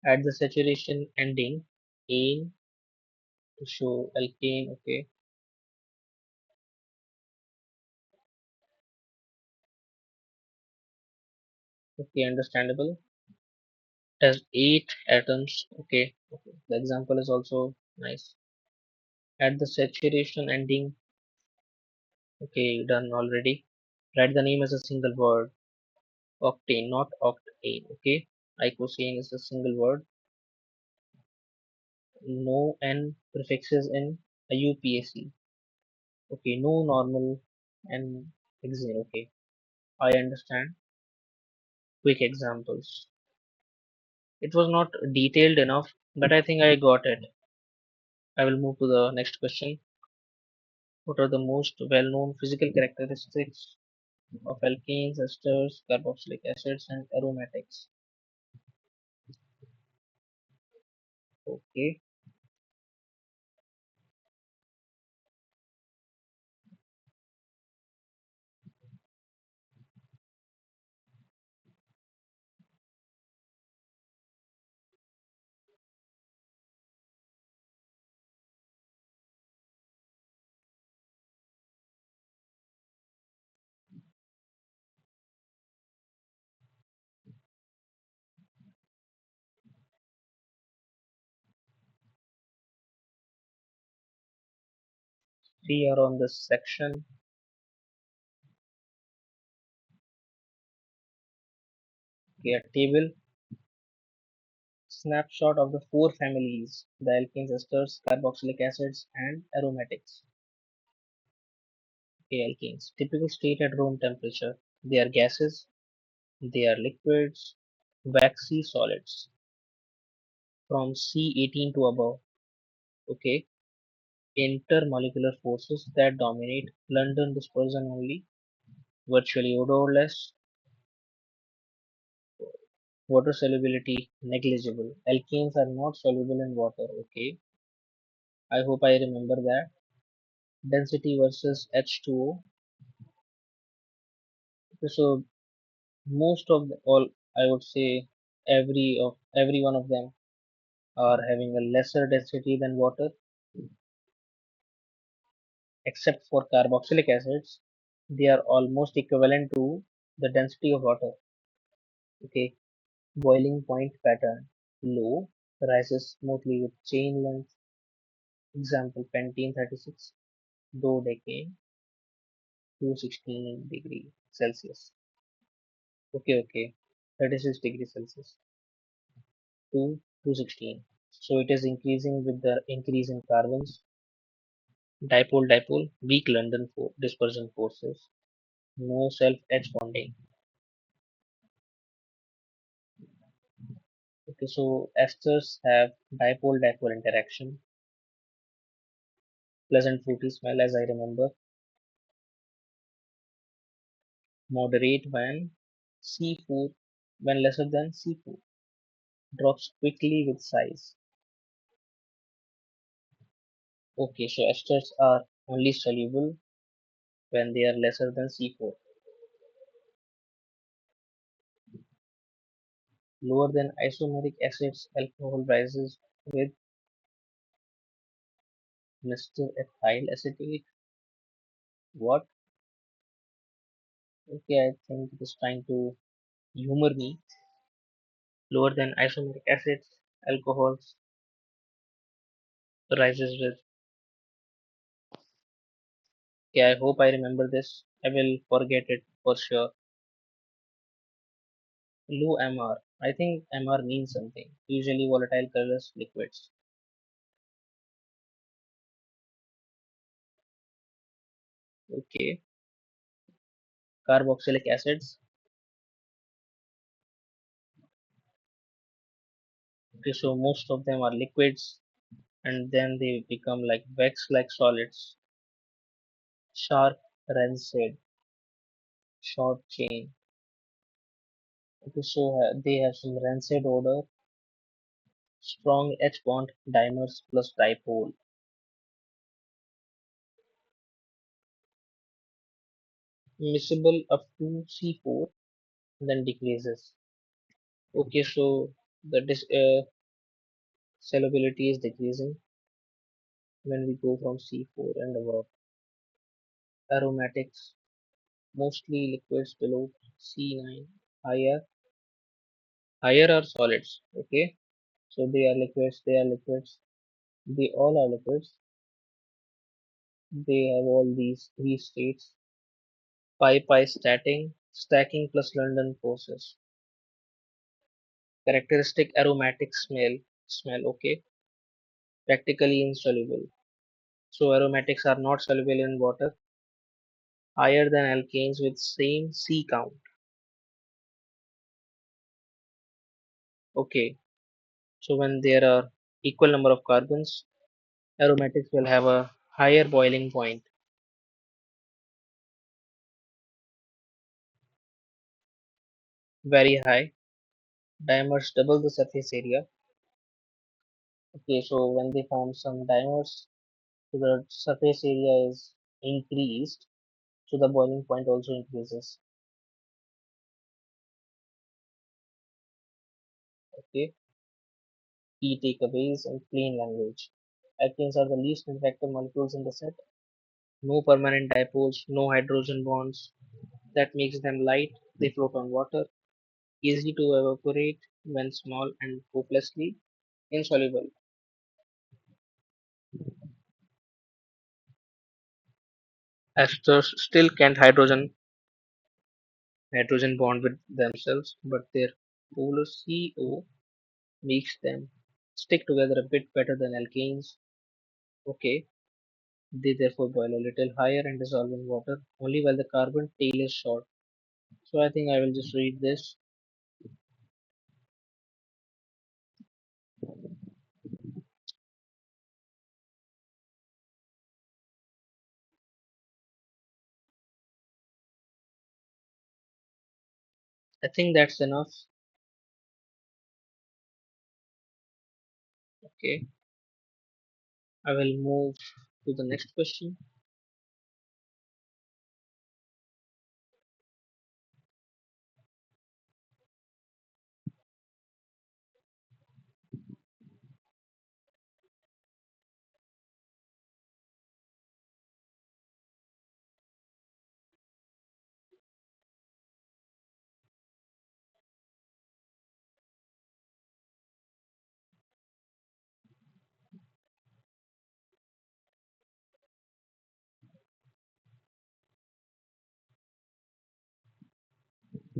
At the saturation ending, ane to show alkane. Okay, okay, understandable. It has eight atoms. Okay, okay. The example is also nice. At the saturation ending, okay, done already. Write the name as a single word. Octane, not octane. Okay, icosane is a single word. No n prefixes in IUPAC. Okay, no normal and hexane. Okay, I understand. Quick examples. It was not detailed enough, but I think I got it. I will move to the next question. What are the most well-known physical characteristics of alkanes, esters, carboxylic acids, and aromatics? Okay, three are on this section. Okay, a table snapshot of the four families: the alkanes, esters, carboxylic acids, and aromatics. Okay, alkanes. Typical state at room temperature. They are gases, they are liquids, waxy solids from C18 to above. Okay, intermolecular forces that dominate London dispersion only, virtually odorless, water solubility negligible. Alkanes are not soluble in water. Okay, I hope I remember that. Density versus H2O. Okay, so most of all, I would say every one of them are having a lesser density than water, except for carboxylic acids. They are almost equivalent to the density of water. Okay, boiling point pattern low, rises smoothly with chain length. Example pentene 36, dodecane 216 degree Celsius. Okay, 36 degrees Celsius to 216. So it is increasing with the increase in carbons. Dipole, weak London dispersion forces, no self-H bonding. Okay, so esters have dipole interaction, pleasant fruity smell as I remember, moderate when C4, when lesser than C4, drops quickly with size. Okay, so esters are only soluble when they are lesser than C4. Lower than isomeric acids, alcohol rises with Mr. Ethyl acetate. What? Okay, I think it is trying to humor me. Lower than isomeric acids, alcohols rises with. Okay, I hope I remember this. I will forget it for sure. Low MR. I think MR means something. Usually volatile colorless liquids. Okay. Carboxylic acids. Okay, so most of them are liquids and then they become like wax like solids. Sharp, rancid, short chain. Okay, so they have some rancid odor, strong H bond dimers plus dipole, miscible up to C4, then decreases. Okay, so the solubility is decreasing when we go from C4 and above. Aromatics, mostly liquids below C9, higher, higher are solids. Okay, so they are liquids, they all are liquids. They have all these three states. Pi stacking plus London forces. Characteristic aromatic smell. Okay, practically insoluble. So aromatics are not soluble in water. Higher than alkanes with same C count. Okay, so when there are equal number of carbons, aromatics will have a higher boiling point, very high. Dimers double the surface area. Okay, so when they form some dimers, so the surface area is increased, so the boiling point also increases. Okay, key takeaways in plain language. Alkanes are the least interactive molecules in the set. No permanent dipoles, no hydrogen bonds. That makes them light. They float on water, easy to evaporate when small and hopelessly insoluble. Esters still can't hydrogen bond with themselves, but their polar CO makes them stick together a bit better than alkanes. Okay, they therefore boil a little higher and dissolve in water only while the carbon tail is short. So I think I will just read this. I think that's enough. Okay, I will move to the next question.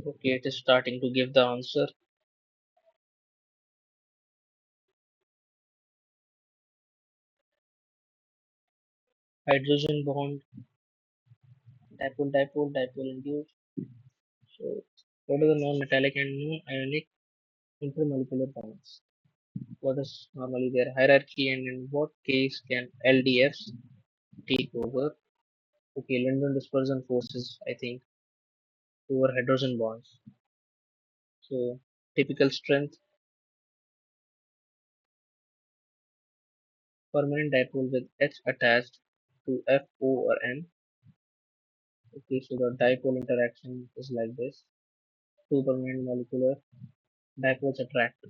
Okay, it is starting to give the answer. Hydrogen bond, dipole, dipole, dipole induced. So, what are the non-metallic and non-ionic intermolecular bonds? What is normally their hierarchy, and in what case can LDFs take over? Okay, London dispersion forces, I think, over hydrogen bonds. So, typical strength, permanent dipole with H attached to F, O, or N. Okay, so the dipole interaction is like this. Two permanent molecular dipoles attract.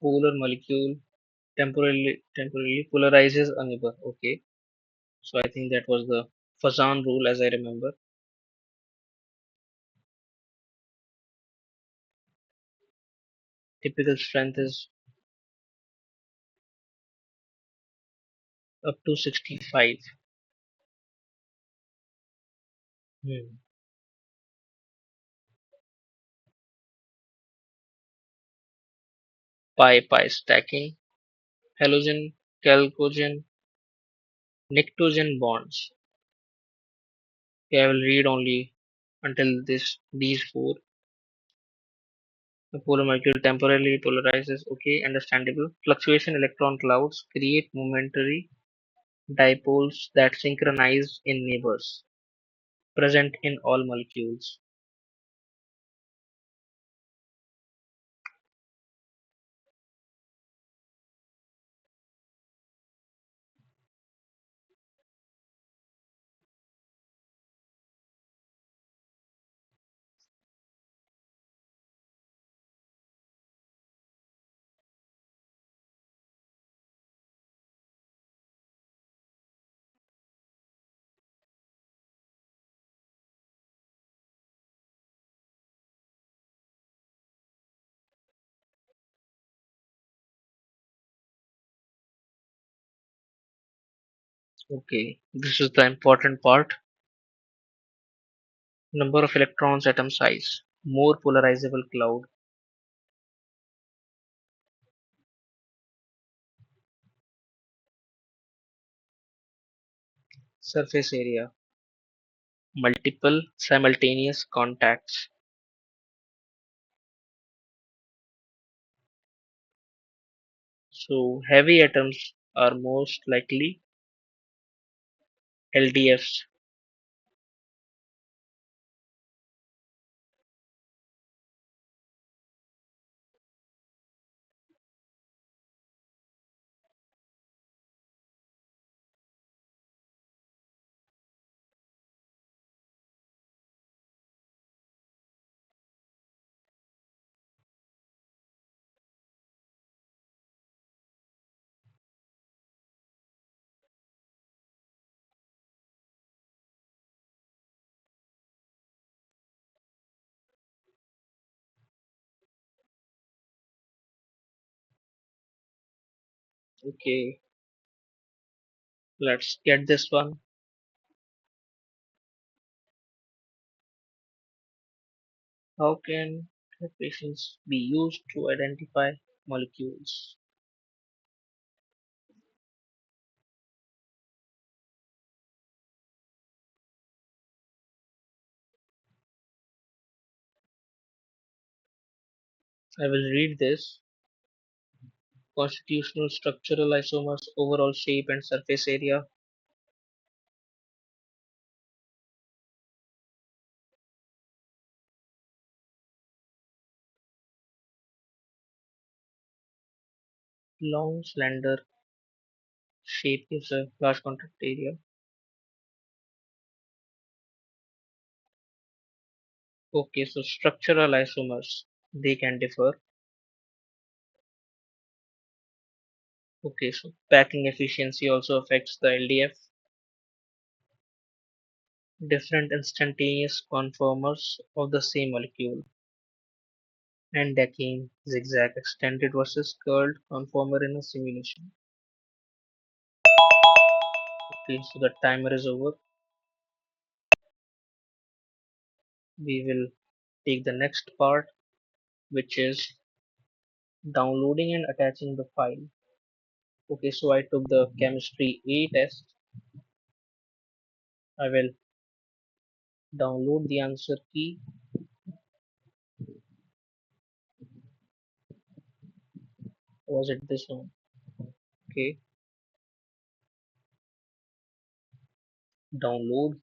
Polar molecule temporarily polarizes a neighbor. Okay, so I think that was the Fazan rule, as I remember. Typical strength is up to 65. Hmm. Pi stacking, halogen, chalcogen, nictogen bonds. Okay, I will read only until these four. The polar molecule temporarily polarizes. Okay, understandable. Fluctuation electron clouds create momentary dipoles that synchronize in neighbors, present in all molecules. Okay, this is the important part. Number of electrons, atom size. More polarizable cloud. Surface area. Multiple simultaneous contacts. So heavy atoms are most likely LDFs. Okay, let's get this one. How can equations be used to identify molecules? I will read this. Constitutional structural isomers, overall shape and surface area. Long, slender shape gives a large contact area. Okay, so structural isomers, they can differ. Okay, so packing efficiency also affects the LDF. Different instantaneous conformers of the same molecule. And decaying, zigzag, extended versus curled conformer in a simulation. Okay, so the timer is over. We will take the next part, which is downloading and attaching the file. Okay, so I took the chemistry A test. I will download the answer key. Was it this one? Okay, download.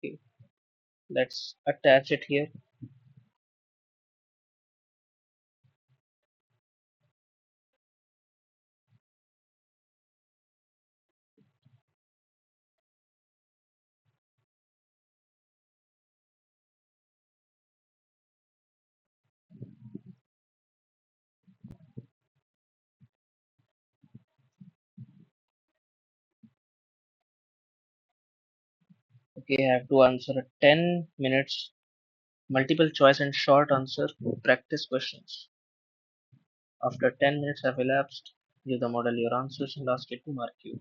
Okay, let's attach it here. Okay, I have to answer a 10 minutes multiple choice and short answer practice questions. After 10 minutes have elapsed, give the model your answers and ask it to mark you.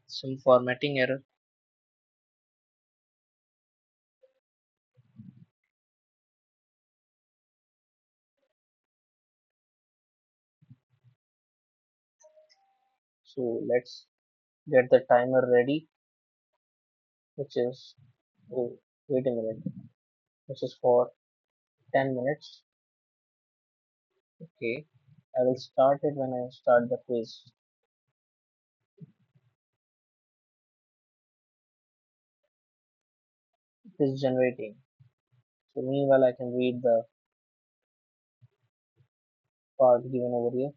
Some formatting error. So let's get the timer ready, which is, oh, wait a minute, this is for 10 minutes. Okay, I will start it when I start the quiz. It is generating. So meanwhile, I can read the part given over here.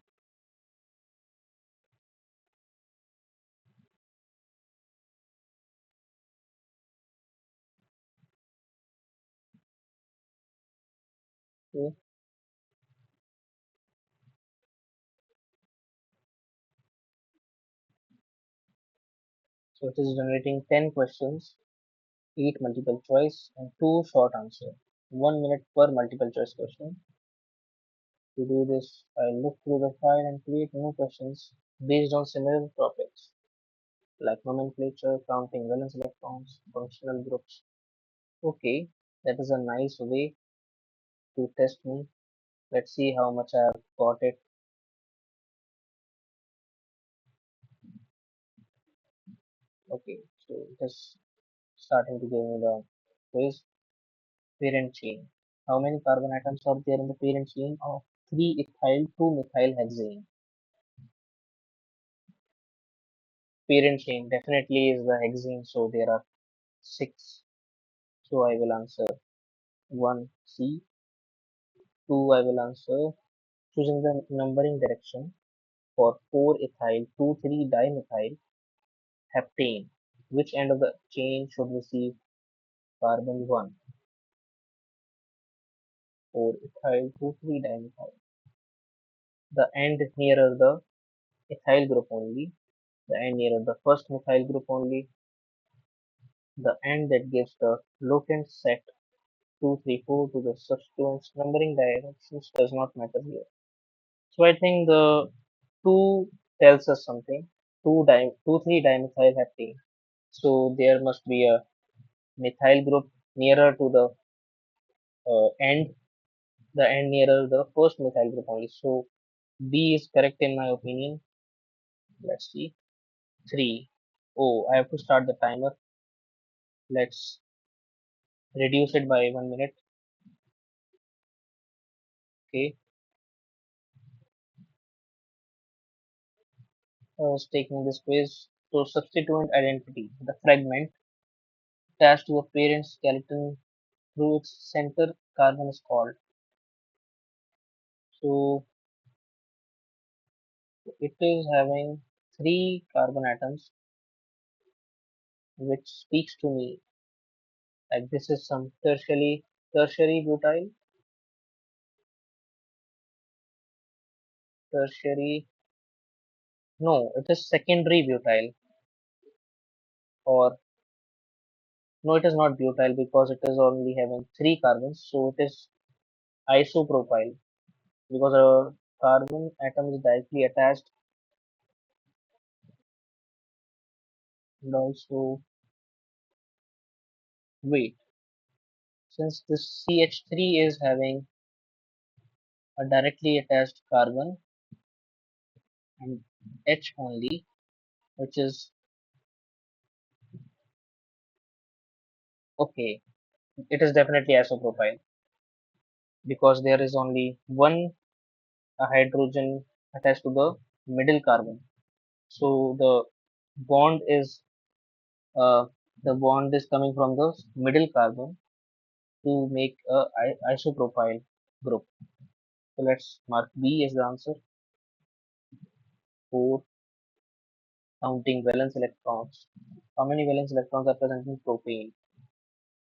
Okay, so it is generating 10 questions, 8 multiple choice and 2 short answer. 1 minute per multiple choice question. To do this, I look through the file and create new questions based on similar topics like nomenclature, counting valence electrons, functional groups. Okay, that is a nice way to test me. Let's see how much I have got it. Okay, so it is starting to give me the quiz. Parent chain. How many carbon atoms are there in the parent chain of 3-ethyl 2-methyl hexane? Parent chain definitely is the hexane, so there are 6. So I will answer 1 C. 2 I will answer choosing the numbering direction for 4-ethyl 2,3-dimethyl heptane. Which end of the chain should receive carbon 1? 4-ethyl 2,3-dimethyl. The end nearer the ethyl group only, the end nearer the first methyl group only, the end that gives the locant set 2, 3, 4 to the substituents. Numbering directions does not matter here. So I think the 2 tells us something. 2,3 dimethyl heptane. So there must be a methyl group nearer to end, the end nearer the first methyl group only. So B is correct in my opinion. Let's see. 3. Oh, I have to start the timer. Let's reduce it by 1 minute. Okay. I was taking this quiz. So substituent identity, the fragment attached to a parent skeleton through its center carbon is called. So it is having three carbon atoms, which speaks to me like this is some tertiary butyl, tertiary. No, it is secondary butyl, or no, it is not butyl because it is only having three carbons, so it is isopropyl because a carbon atom is directly attached. And also, wait, since this CH3 is having a directly attached carbon and H only, which is okay, it is definitely isopropyl because there is only one hydrogen attached to the middle carbon. So bond is uh, the bond is coming from the middle carbon to make a isopropyl group. So let's mark B as the answer for counting valence electrons. How many valence electrons are present in propane?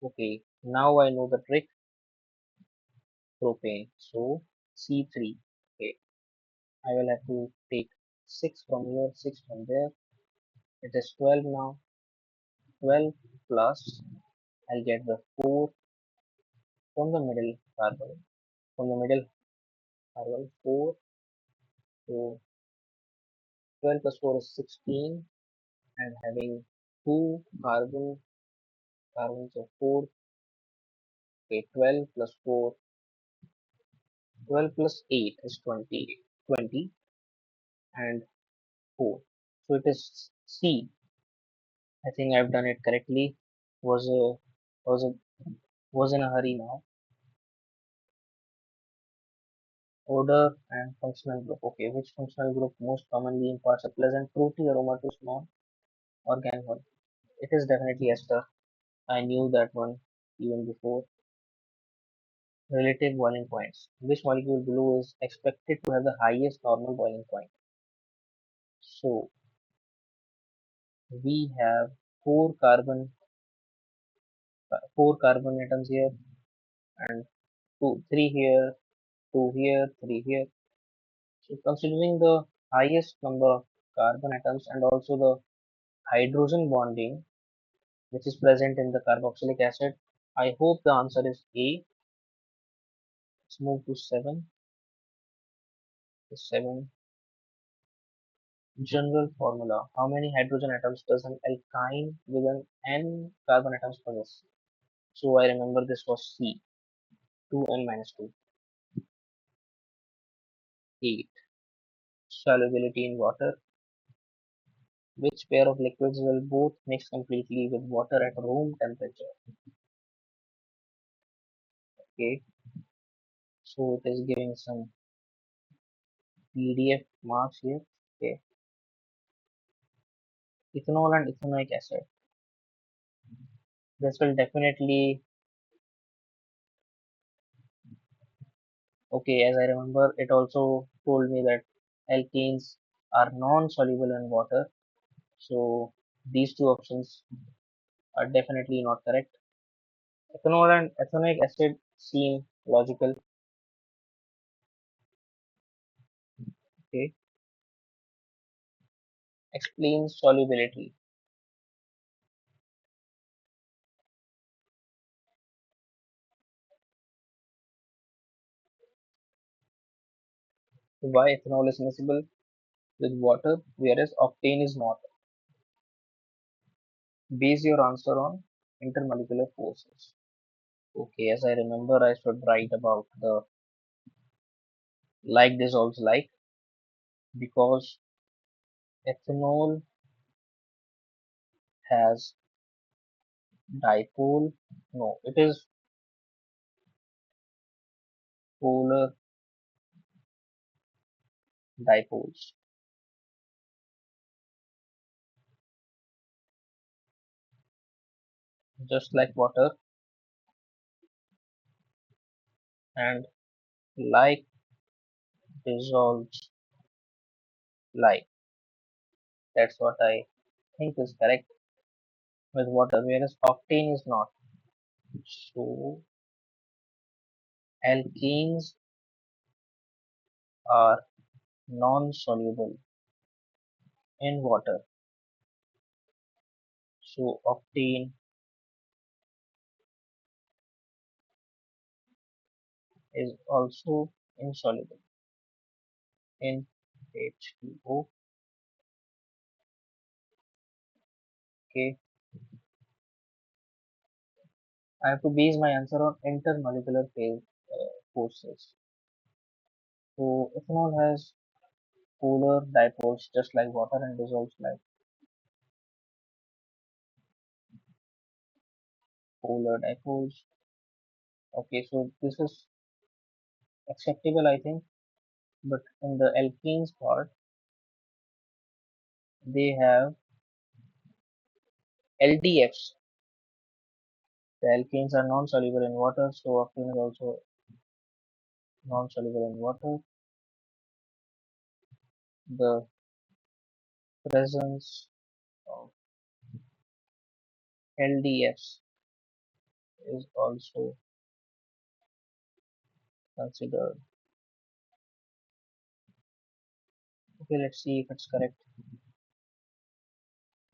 Okay, now I know the trick. Propane. So C3. Okay, I will have to take 6 from here, 6 from there. It is 12 now. 12 plus I'll get the 4 from the middle carbon. From the middle carbon 4. So 12 plus 4 is 16 and having 2 carbons of 4. Okay, 12 plus 4. 12 plus 8 is 20. 20 and 4. So it is C. I think I've done it correctly. Was a was a was in a hurry now. Odor and functional group. Okay, which functional group most commonly imparts a pleasant fruity aroma to small organisms? It is definitely ester. I knew that one even before. Relative boiling points. Which molecule below is expected to have the highest normal boiling point? So we have four carbon atoms here and three here, two here, three here. So considering the highest number of carbon atoms and also the hydrogen bonding which is present in the carboxylic acid, I hope the answer is A. Let's move to 7. The 7 general formula. How many hydrogen atoms does an alkyne with an n carbon atoms possess? So I remember this was C. 2n minus 2. 8. Solubility in water. Which pair of liquids will both mix completely with water at room temperature? Okay, so it is giving some PDF marks here. Okay, ethanol and ethanoic acid. This will definitely, okay, as I remember, it also told me that alkenes are non-soluble in water. So these two options are definitely not correct. Ethanol and ethanoic acid seem logical. Okay, explains solubility. Why ethanol is miscible with water, whereas octane is not. Base your answer on intermolecular forces. Okay, as I remember, I should write about the like dissolves like because ethanol has dipole. No, it is polar dipoles. just like water, and like dissolves like. That's what I think is correct with water, whereas octane is not. So alkenes are non-soluble in water. So octane is also insoluble in H2O. Okay, I have to base my answer on intermolecular phase forces. So ethanol has polar dipoles just like water and dissolves like polar dipoles. Okay, so this is acceptable, I think. But in the alkenes part, they have LDFs. The alkenes are non-soluble in water, so octane is also non-soluble in water. The presence of LDFs is also considered. Okay, let's see if it's correct.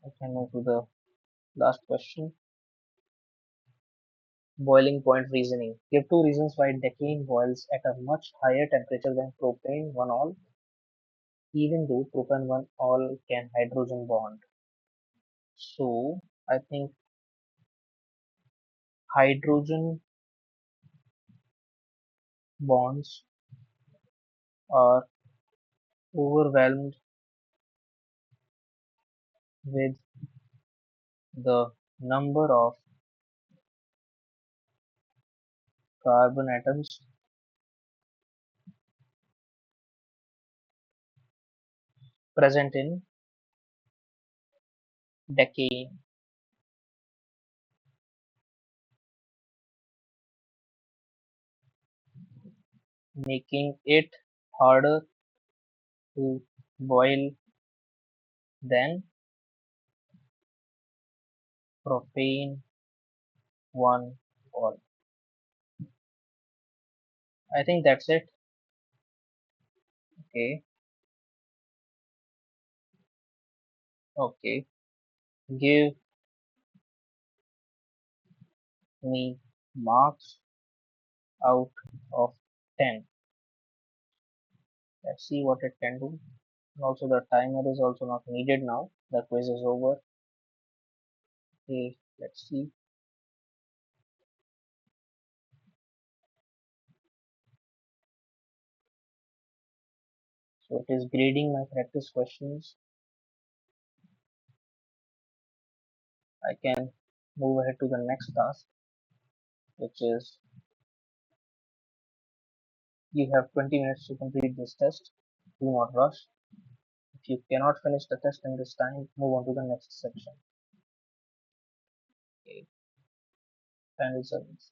I can move to the last question. Boiling point reasoning. Give two reasons why decane boils at a much higher temperature than propane 1-all, even though propane 1-all can hydrogen bond. So I think hydrogen bonds are overwhelmed with the number of carbon atoms present in decane, making it harder to boil than propane 1-all. I think that's it. Okay, okay. Give me marks out of 10. Let's see what it can do. And also the timer is also not needed now. The quiz is over. Okay, let's see. So it is grading my practice questions. I can move ahead to the next task, which is you have 20 minutes to complete this test. Do not rush. If you cannot finish the test in this time, move on to the next section. Okay, final service.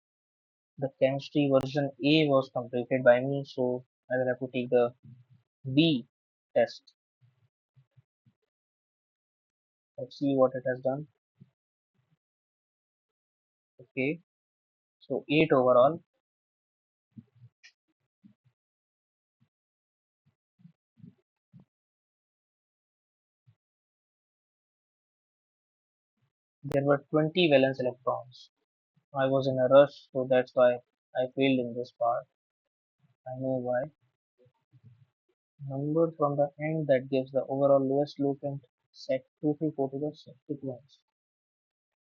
The chemistry version A was completed by me, so I will have to take the B test. Let's see what it has done. Okay, so 8 overall. There were 20 valence electrons. I was in a rush, so that's why I failed in this part. I know why. Number from the end that gives the overall lowest locant set 234 to the sequence.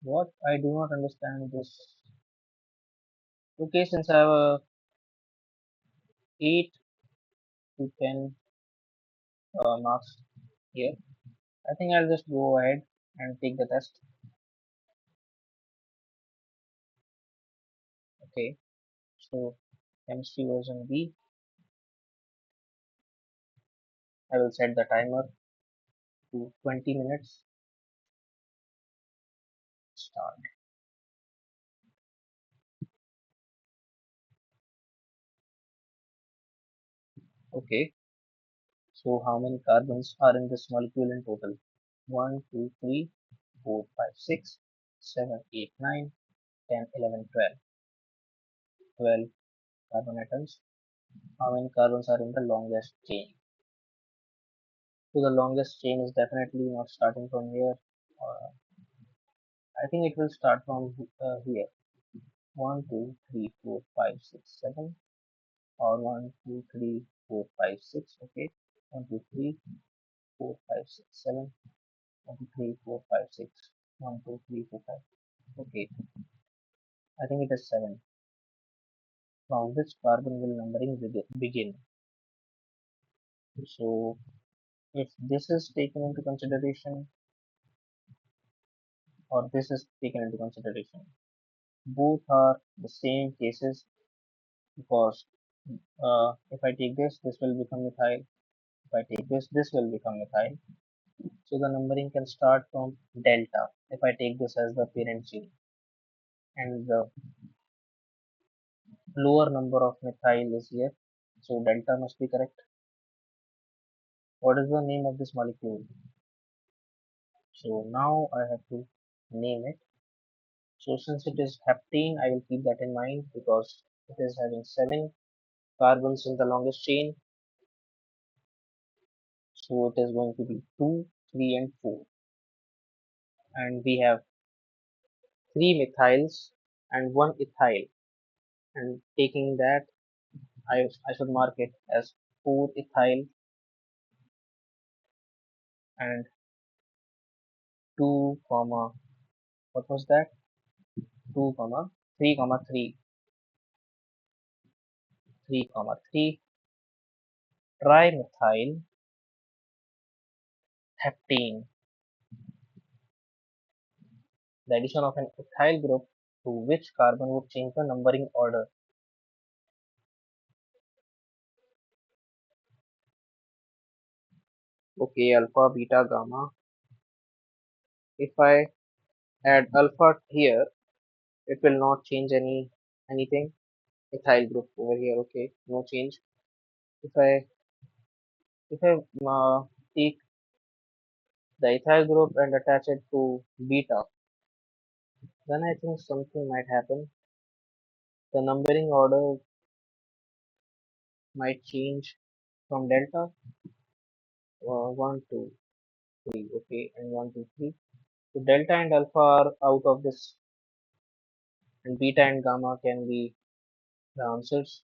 What? I do not understand this. Okay, since I have a 8 to 10 marks here, I think I'll just go ahead and take the test. Okay, so chemistry version B. I will set the timer to 20 minutes. Start. Okay, so how many carbons are in this molecule in total? 1, 2, 3, 4, 5, 6, 7, 8, 9, 10, 11, 12. 12 carbon atoms. How many carbons are in the longest chain? So the longest chain is definitely not starting from here. Uh, I think it will start from here. 1, 2, 3, 4, 5, 6, 7, or 1, 2, 3, 4, 5, 6. Okay, 1, 2, 3, 4, 5, 6, 7, 1, 2, 3, 4, 5, 6, 1, 2, 3, 4, 5. Okay, I think it is 7. From which carbon will numbering begin? So if this is taken into consideration or this is taken into consideration, both are the same cases because if I take this, this will become methyl. If I take this will become methyl. So the numbering can start from delta if I take this as the parent chain, and the lower number of methyl is here. So delta must be correct. What is the name of this molecule? So now I have to name it. So since it is heptane, I will keep that in mind because it is having 7 carbons in the longest chain. So it is going to be 2, 3 and 4. And we have 3 methyls and 1 ethyl. And taking that, I should mark it as 4 ethyl and 2 comma, what was that? 2 comma 3 comma 3, 3 comma 3 trimethyl heptane. The addition of an ethyl group to which carbon would change the numbering order? Okay, alpha, beta, gamma. If I add alpha here, it will not change anything. Ethyl group over here, okay, no change. If I take the ethyl group and attach it to beta, then I think something might happen. The numbering order might change from delta 1, 2, 3, okay, and 1, 2, 3. So delta and alpha are out of this, and beta and gamma can be the answers.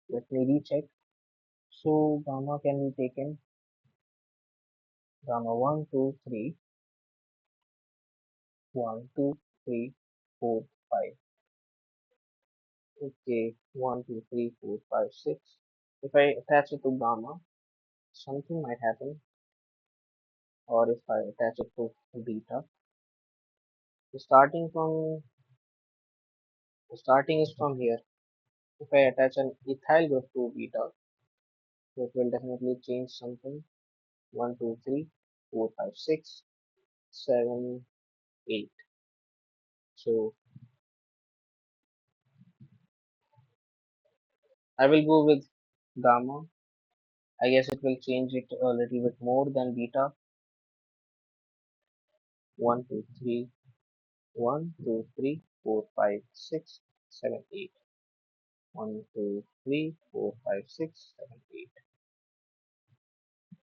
Let me recheck. So gamma can be taken gamma 1, 2, 3, 1, 2, 3, 4, 5. Okay, 1, 2, 3, 4, 5, 6. If I attach it to gamma, something might happen, or if I attach it to beta. So starting is from here. If I attach an ethyl group to beta, so it will definitely change something. 1, 2, 3, 4, 5, 6, 7, 8. So I will go with gamma. I guess it will change it a little bit more than beta. 1, 2, 3, 1, 2, 3, 4, 5, 6, 7, 8. 1, 2, 3, 4, 5, 6, 7, 8.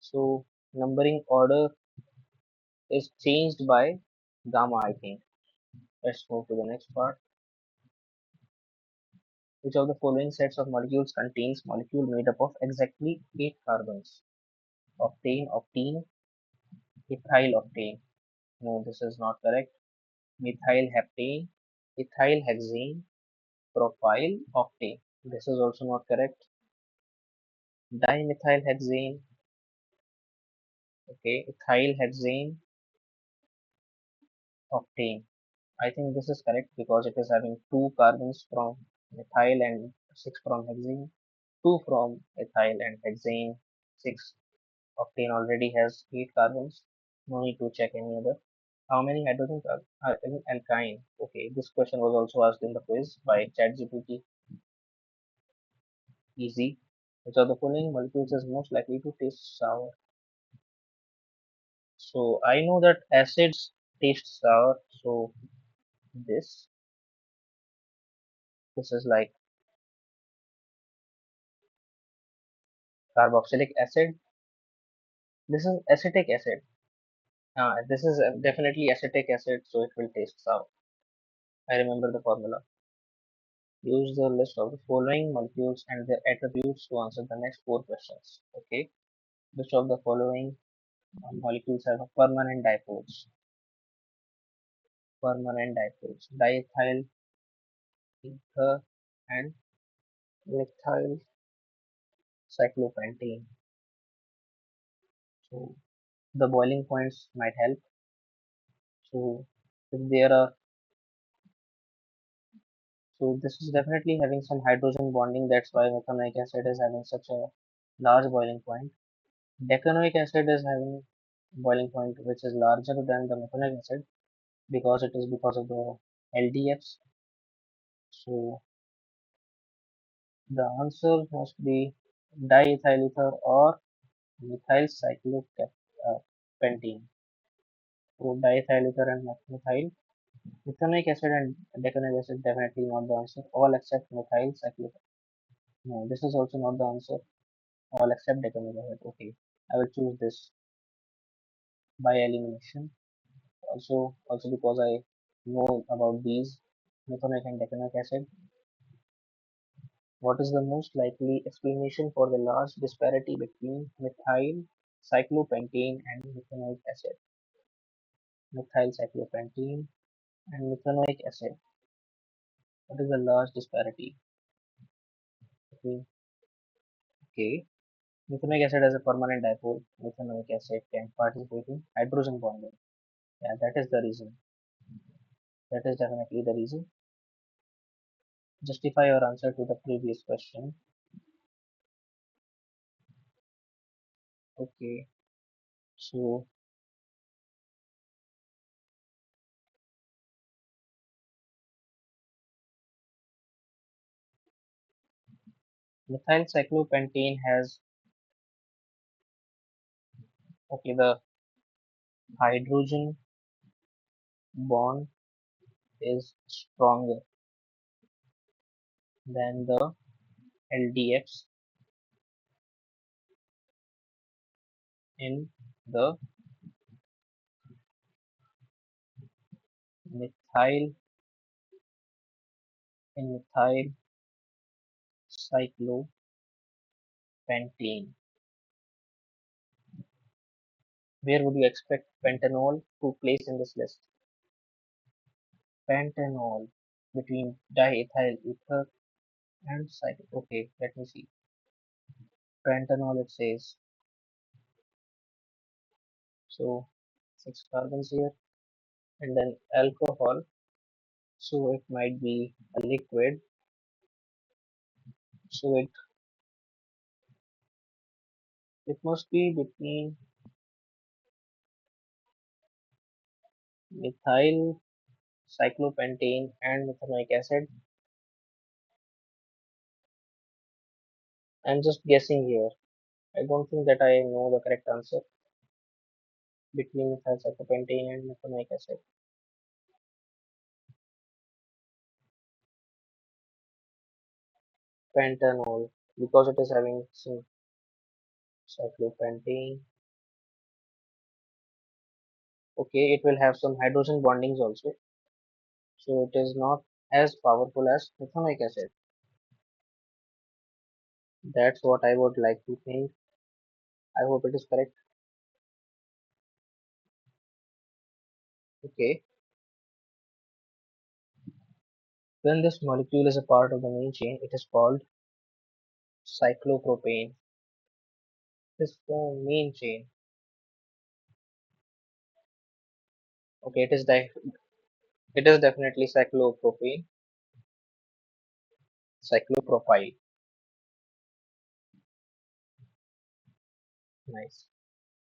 So numbering order is changed by gamma, I think. Let's move to the next part. Which of the following sets of molecules contains molecule made up of exactly 8 carbons? Octane, octene, ethyl octane. No, this is not correct. Methyl heptane, ethyl hexane, propyl octane. This is also not correct. Dimethyl hexane, okay, ethyl hexane, octane. I think this is correct because it is having 2 carbons from methyl and 6 from hexane, 2 from ethyl and hexane, 6. Octane already has 8 carbons. No need to check any other. How many hydrogens are in alkyne? Okay, this question was also asked in the quiz by ChatGPT. Easy. Which of the following molecules is most likely to taste sour? So I know that acids taste sour. So this this is like carboxylic acid. This is acetic acid. This is definitely acetic acid, so it will taste sour. I remember the formula. Use the list of the following molecules and their attributes to answer the next four questions. Okay. Which of the following molecules have a permanent dipoles? Permanent dipoles. Diethyl ether and methyl cyclopentane. So the boiling points might help. So if there are so this is definitely having some hydrogen bonding. That's why methanoic acid is having such a large boiling point. Decanoic acid is having boiling point which is larger than the methanoic acid because it is because of the LDFs. So the answer must be diethyl ether or methyl cyclopentene. So diethyl ether and methyl. Methanoic acid and decanoic acid definitely not the answer. All except methyl cyclopentene. No, this is also not the answer. All except decanoic acid. Okay, I will choose this by elimination. Also because I know about these methanoic and decanoic acid. What is the most likely explanation for the large disparity between methyl cyclopentane and methanoic acid? Methyl cyclopentane and methanoic acid. What is the large disparity between? Okay, methanoic acid has a permanent dipole. Methanoic acid can participate in hydrogen bonding. Yeah, that is the reason. That is definitely the reason. Justify your answer to the previous question. Okay, so methyl cyclopentane has okay the hydrogen bond is stronger than the LDFs in the methyl methyl cyclopentane. Where would you expect pentanol to place in this list? Pentanol between diethyl ether and cycle. Okay, let me see. Pentanol it says so 6 carbons here and then alcohol. So it might be a liquid. So it must be between methyl cyclopentane and methanoic acid. I'm just guessing here. I don't think that I know the correct answer between methyl cyclopentane and methanoic acid. Pentanol, because it is having some cyclopentane. Okay, it will have some hydrogen bondings also, so it is not as powerful as methanoic acid. That's what I would like to think. I hope it is correct. Okay, when this molecule is a part of the main chain, it is called cyclopropane. This the main chain. Okay, it is definitely cyclopropane, cyclopropyl. Nice.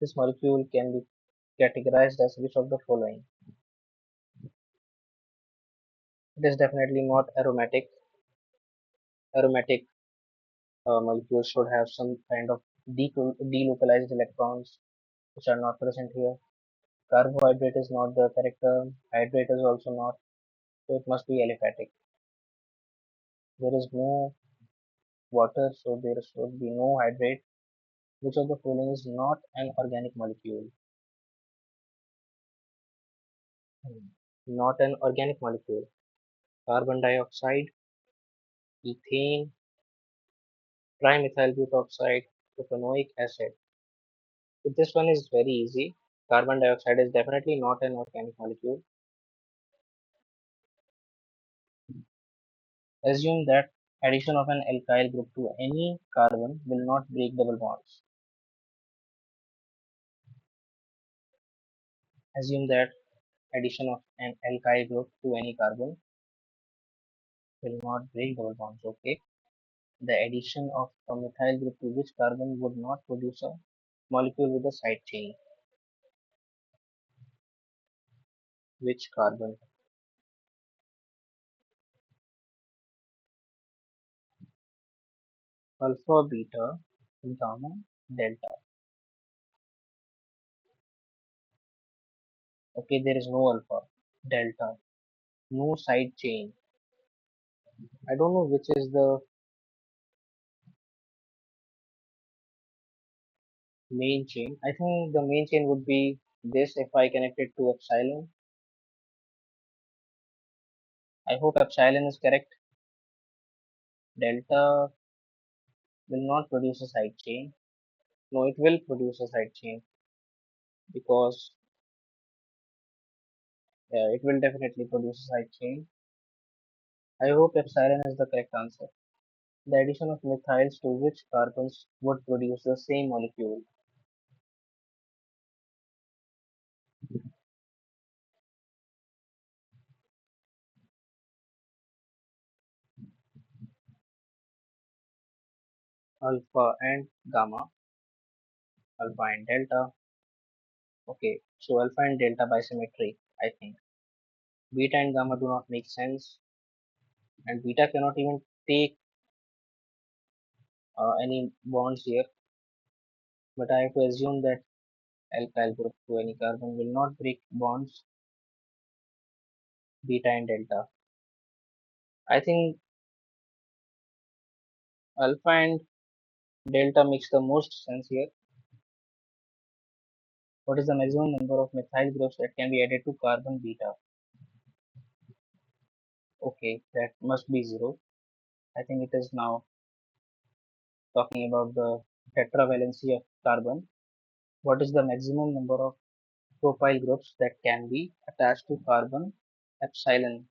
This molecule can be categorized as which of the following? It is definitely not aromatic. Aromatic. Molecules should have some kind of delocalized electrons which are not present here. Carbohydrate is not the correct term. Hydrate is also not. So it must be aliphatic. There is no water, so there should be no hydrate. Which of the following is not an organic molecule? Hmm. Not an organic molecule. Carbon dioxide, ethane, trimethyl butoxide, propanoic acid. So this one is very easy. Carbon dioxide is definitely not an organic molecule. Assume that addition of an alkyl group to any carbon will not break double bonds. Assume that addition of an alkyl group to any carbon will not break double bonds. Okay. The addition of a methyl group to which carbon would not produce a molecule with a side chain. Which carbon? Alpha, beta, gamma, delta. Okay, there is no alpha, delta, no side chain. I don't know which is the main chain. I think the main chain would be this if I connect it to epsilon. I hope epsilon is correct. Delta will not produce a side chain. No, it will produce a side chain because it will definitely produce a side chain. I hope epsilon is the correct answer. The addition of methyls to which carbons would produce the same molecule? Alpha and gamma, alpha and delta. Okay, so alpha and delta by symmetry, I think. Beta and gamma do not make sense, and beta cannot even take any bonds here. But I have to assume that alkyl group to any carbon will not break bonds, beta and delta. I think alpha and delta makes the most sense here. What is the maximum number of methyl groups that can be added to carbon beta? Okay, that must be zero. I think it is now talking about the tetravalency of carbon. What is the maximum number of propyl groups that can be attached to carbon epsilon?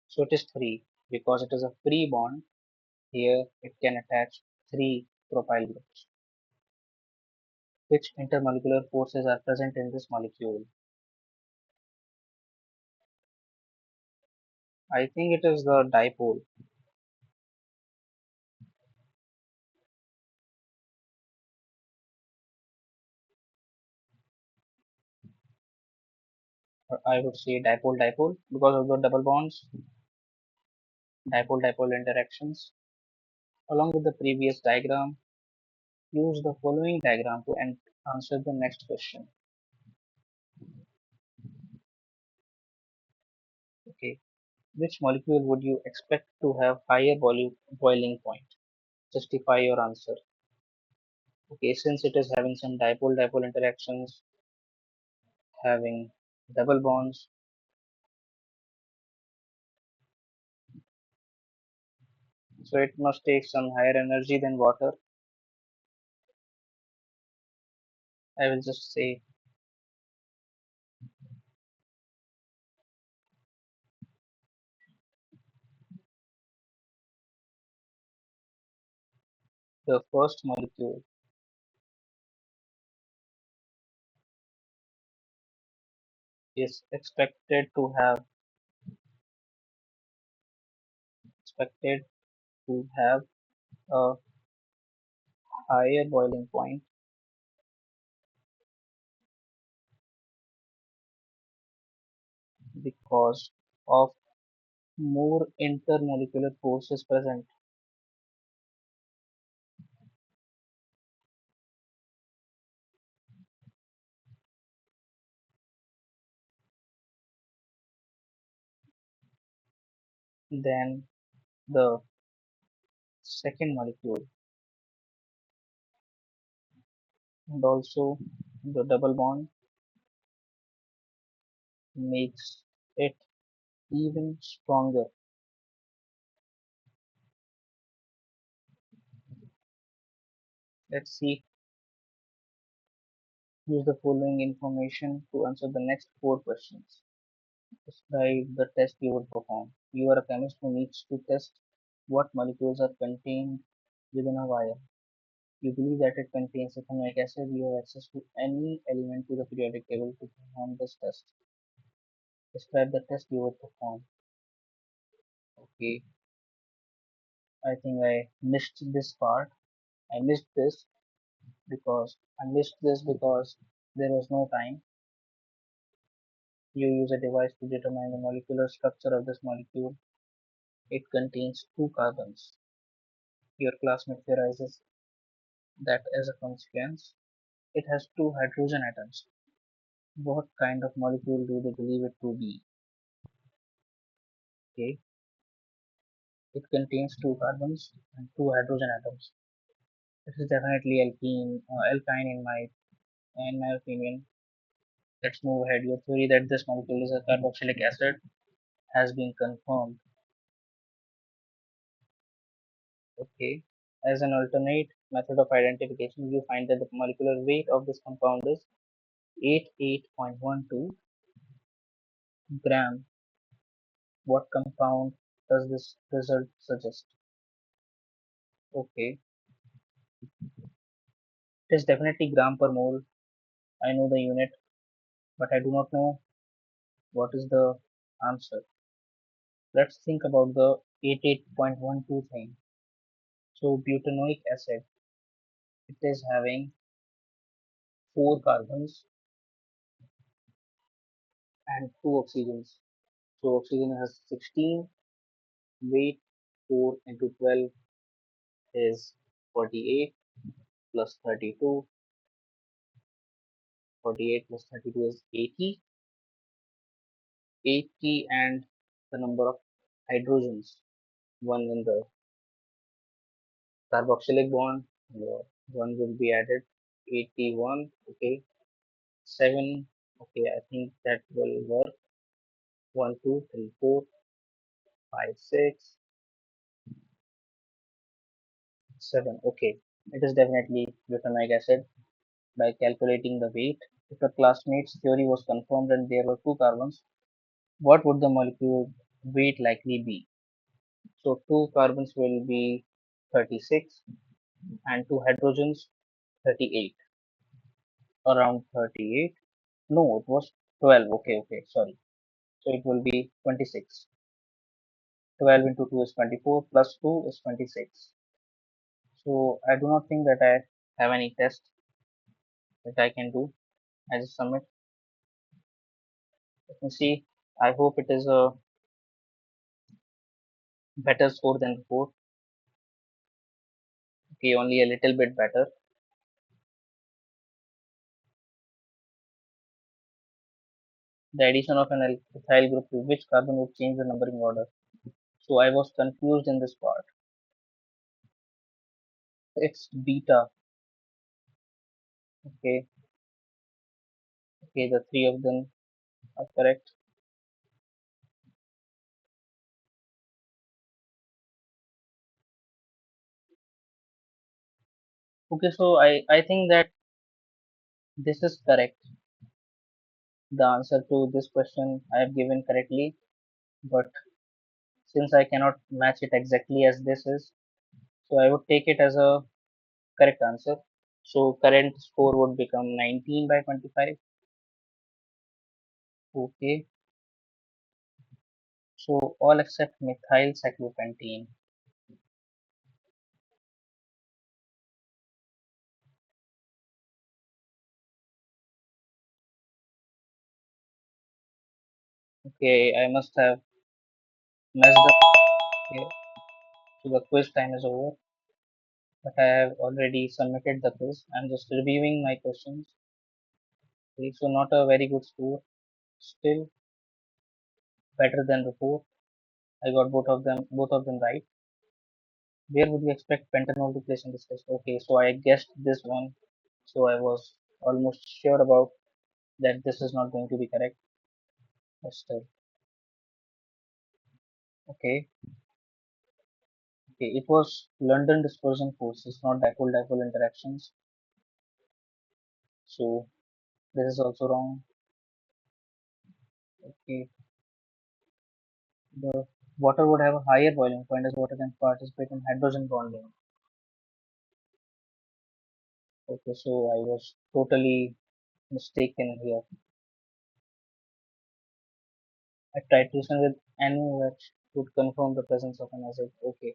So it is 3 because it is a free bond. Here it can attach 3 propyl groups. Which intermolecular forces are present in this molecule? I think it is the dipole. Or I would say dipole dipole because of the double bonds, dipole dipole interactions. Along with the previous diagram, use the following diagram to answer the next question. Okay, which molecule would you expect to have higher boiling point? Justify your answer. Okay, since it is having some dipole dipole interactions, having double bonds, so it must take some higher energy than water. I will just say the first molecule is expected to have a higher boiling point because of more intermolecular forces present. Then the second molecule, and also the double bond makes it even stronger. Let's see. Use the following information to answer the next four questions. Describe the test you would perform. You are a chemist who needs to test what molecules are contained within a wire. You believe that it contains ethanoic acid. You have access to any element to the periodic table to perform this test. Describe the test you would perform. Okay, I think I missed this part. I missed this because there was no time. You use a device to determine the molecular structure of this molecule. It contains two carbons. Your classmate theorizes that as a consequence, it has two hydrogen atoms. What kind of molecule do they believe it to be? Okay, it contains two carbons and two hydrogen atoms. It is definitely alkyne in my opinion. Let's move ahead. Your theory that this molecule is a carboxylic acid has been confirmed. Okay. As an alternate method of identification, you find that the molecular weight of this compound is 88.12 gram. What compound does this result suggest? Okay. It is definitely gram per mole. I know the unit, but I do not know what is the answer. Let's think about the 88.12 thing. So butanoic acid, it is having four carbons and two oxygens. So oxygen has 16, weight 4 into 12 is 48 plus 32. 48 plus 32 is 80. 80 and the number of hydrogens, one in the carboxylic bond, one will be added. 81, okay. 7, okay, I think that will work. 1, 2, 3, 4, 5, 6, 7, okay. It is definitely glutamic acid by calculating the weight. If a classmate's theory was confirmed and there were two carbons, what would the molecule weight likely be? So two carbons will be 36 and two hydrogens 38, around 38. No, it was 12. Okay, okay, sorry. So it will be 26. 12 into 2 is 24 plus 2 is 26. So I do not think that I have any test that I can do. I just submit. Let me see. I hope it is a better score than before. Okay, only a little bit better. The addition of an ethyl group to which carbon would change the numbering order. So I was confused in this part. It's beta. Okay, okay, the three of them are correct. Okay, so I think that this is correct. The answer to this question I have given correctly, but since I cannot match it exactly as this is, so I would take it as a correct answer. So current score would become 19 by 25. Okay, so all except methyl cyclopentene. Okay, I must have messed up. Okay, so the quiz time is over, but I have already submitted the quiz. I'm just reviewing my questions. Okay, so not a very good score, still better than before. I got both of them right. Where would you expect pentanol to place in this list? Okay, so I guessed this one. So I was almost sure about that this is not going to be correct. But still, okay, okay. It was London dispersion forces, not dipole-dipole interactions. So this is also wrong. Okay, the water would have a higher boiling point as water can participate in hydrogen bonding. Okay, so I was totally mistaken here. I tried to listen with NaOH would confirm the presence of an acid. Okay,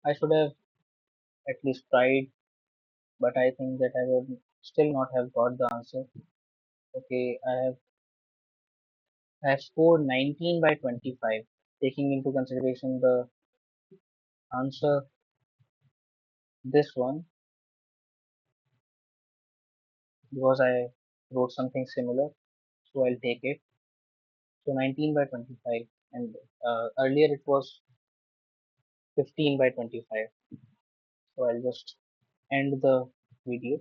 I should have at least tried, but I think that I would still not have got the answer. Okay, I have scored 19 by 25, taking into consideration the answer this one because I wrote something similar, so I'll take it. So 19 by 25, and earlier it was 15 by 25. So I'll just end the video.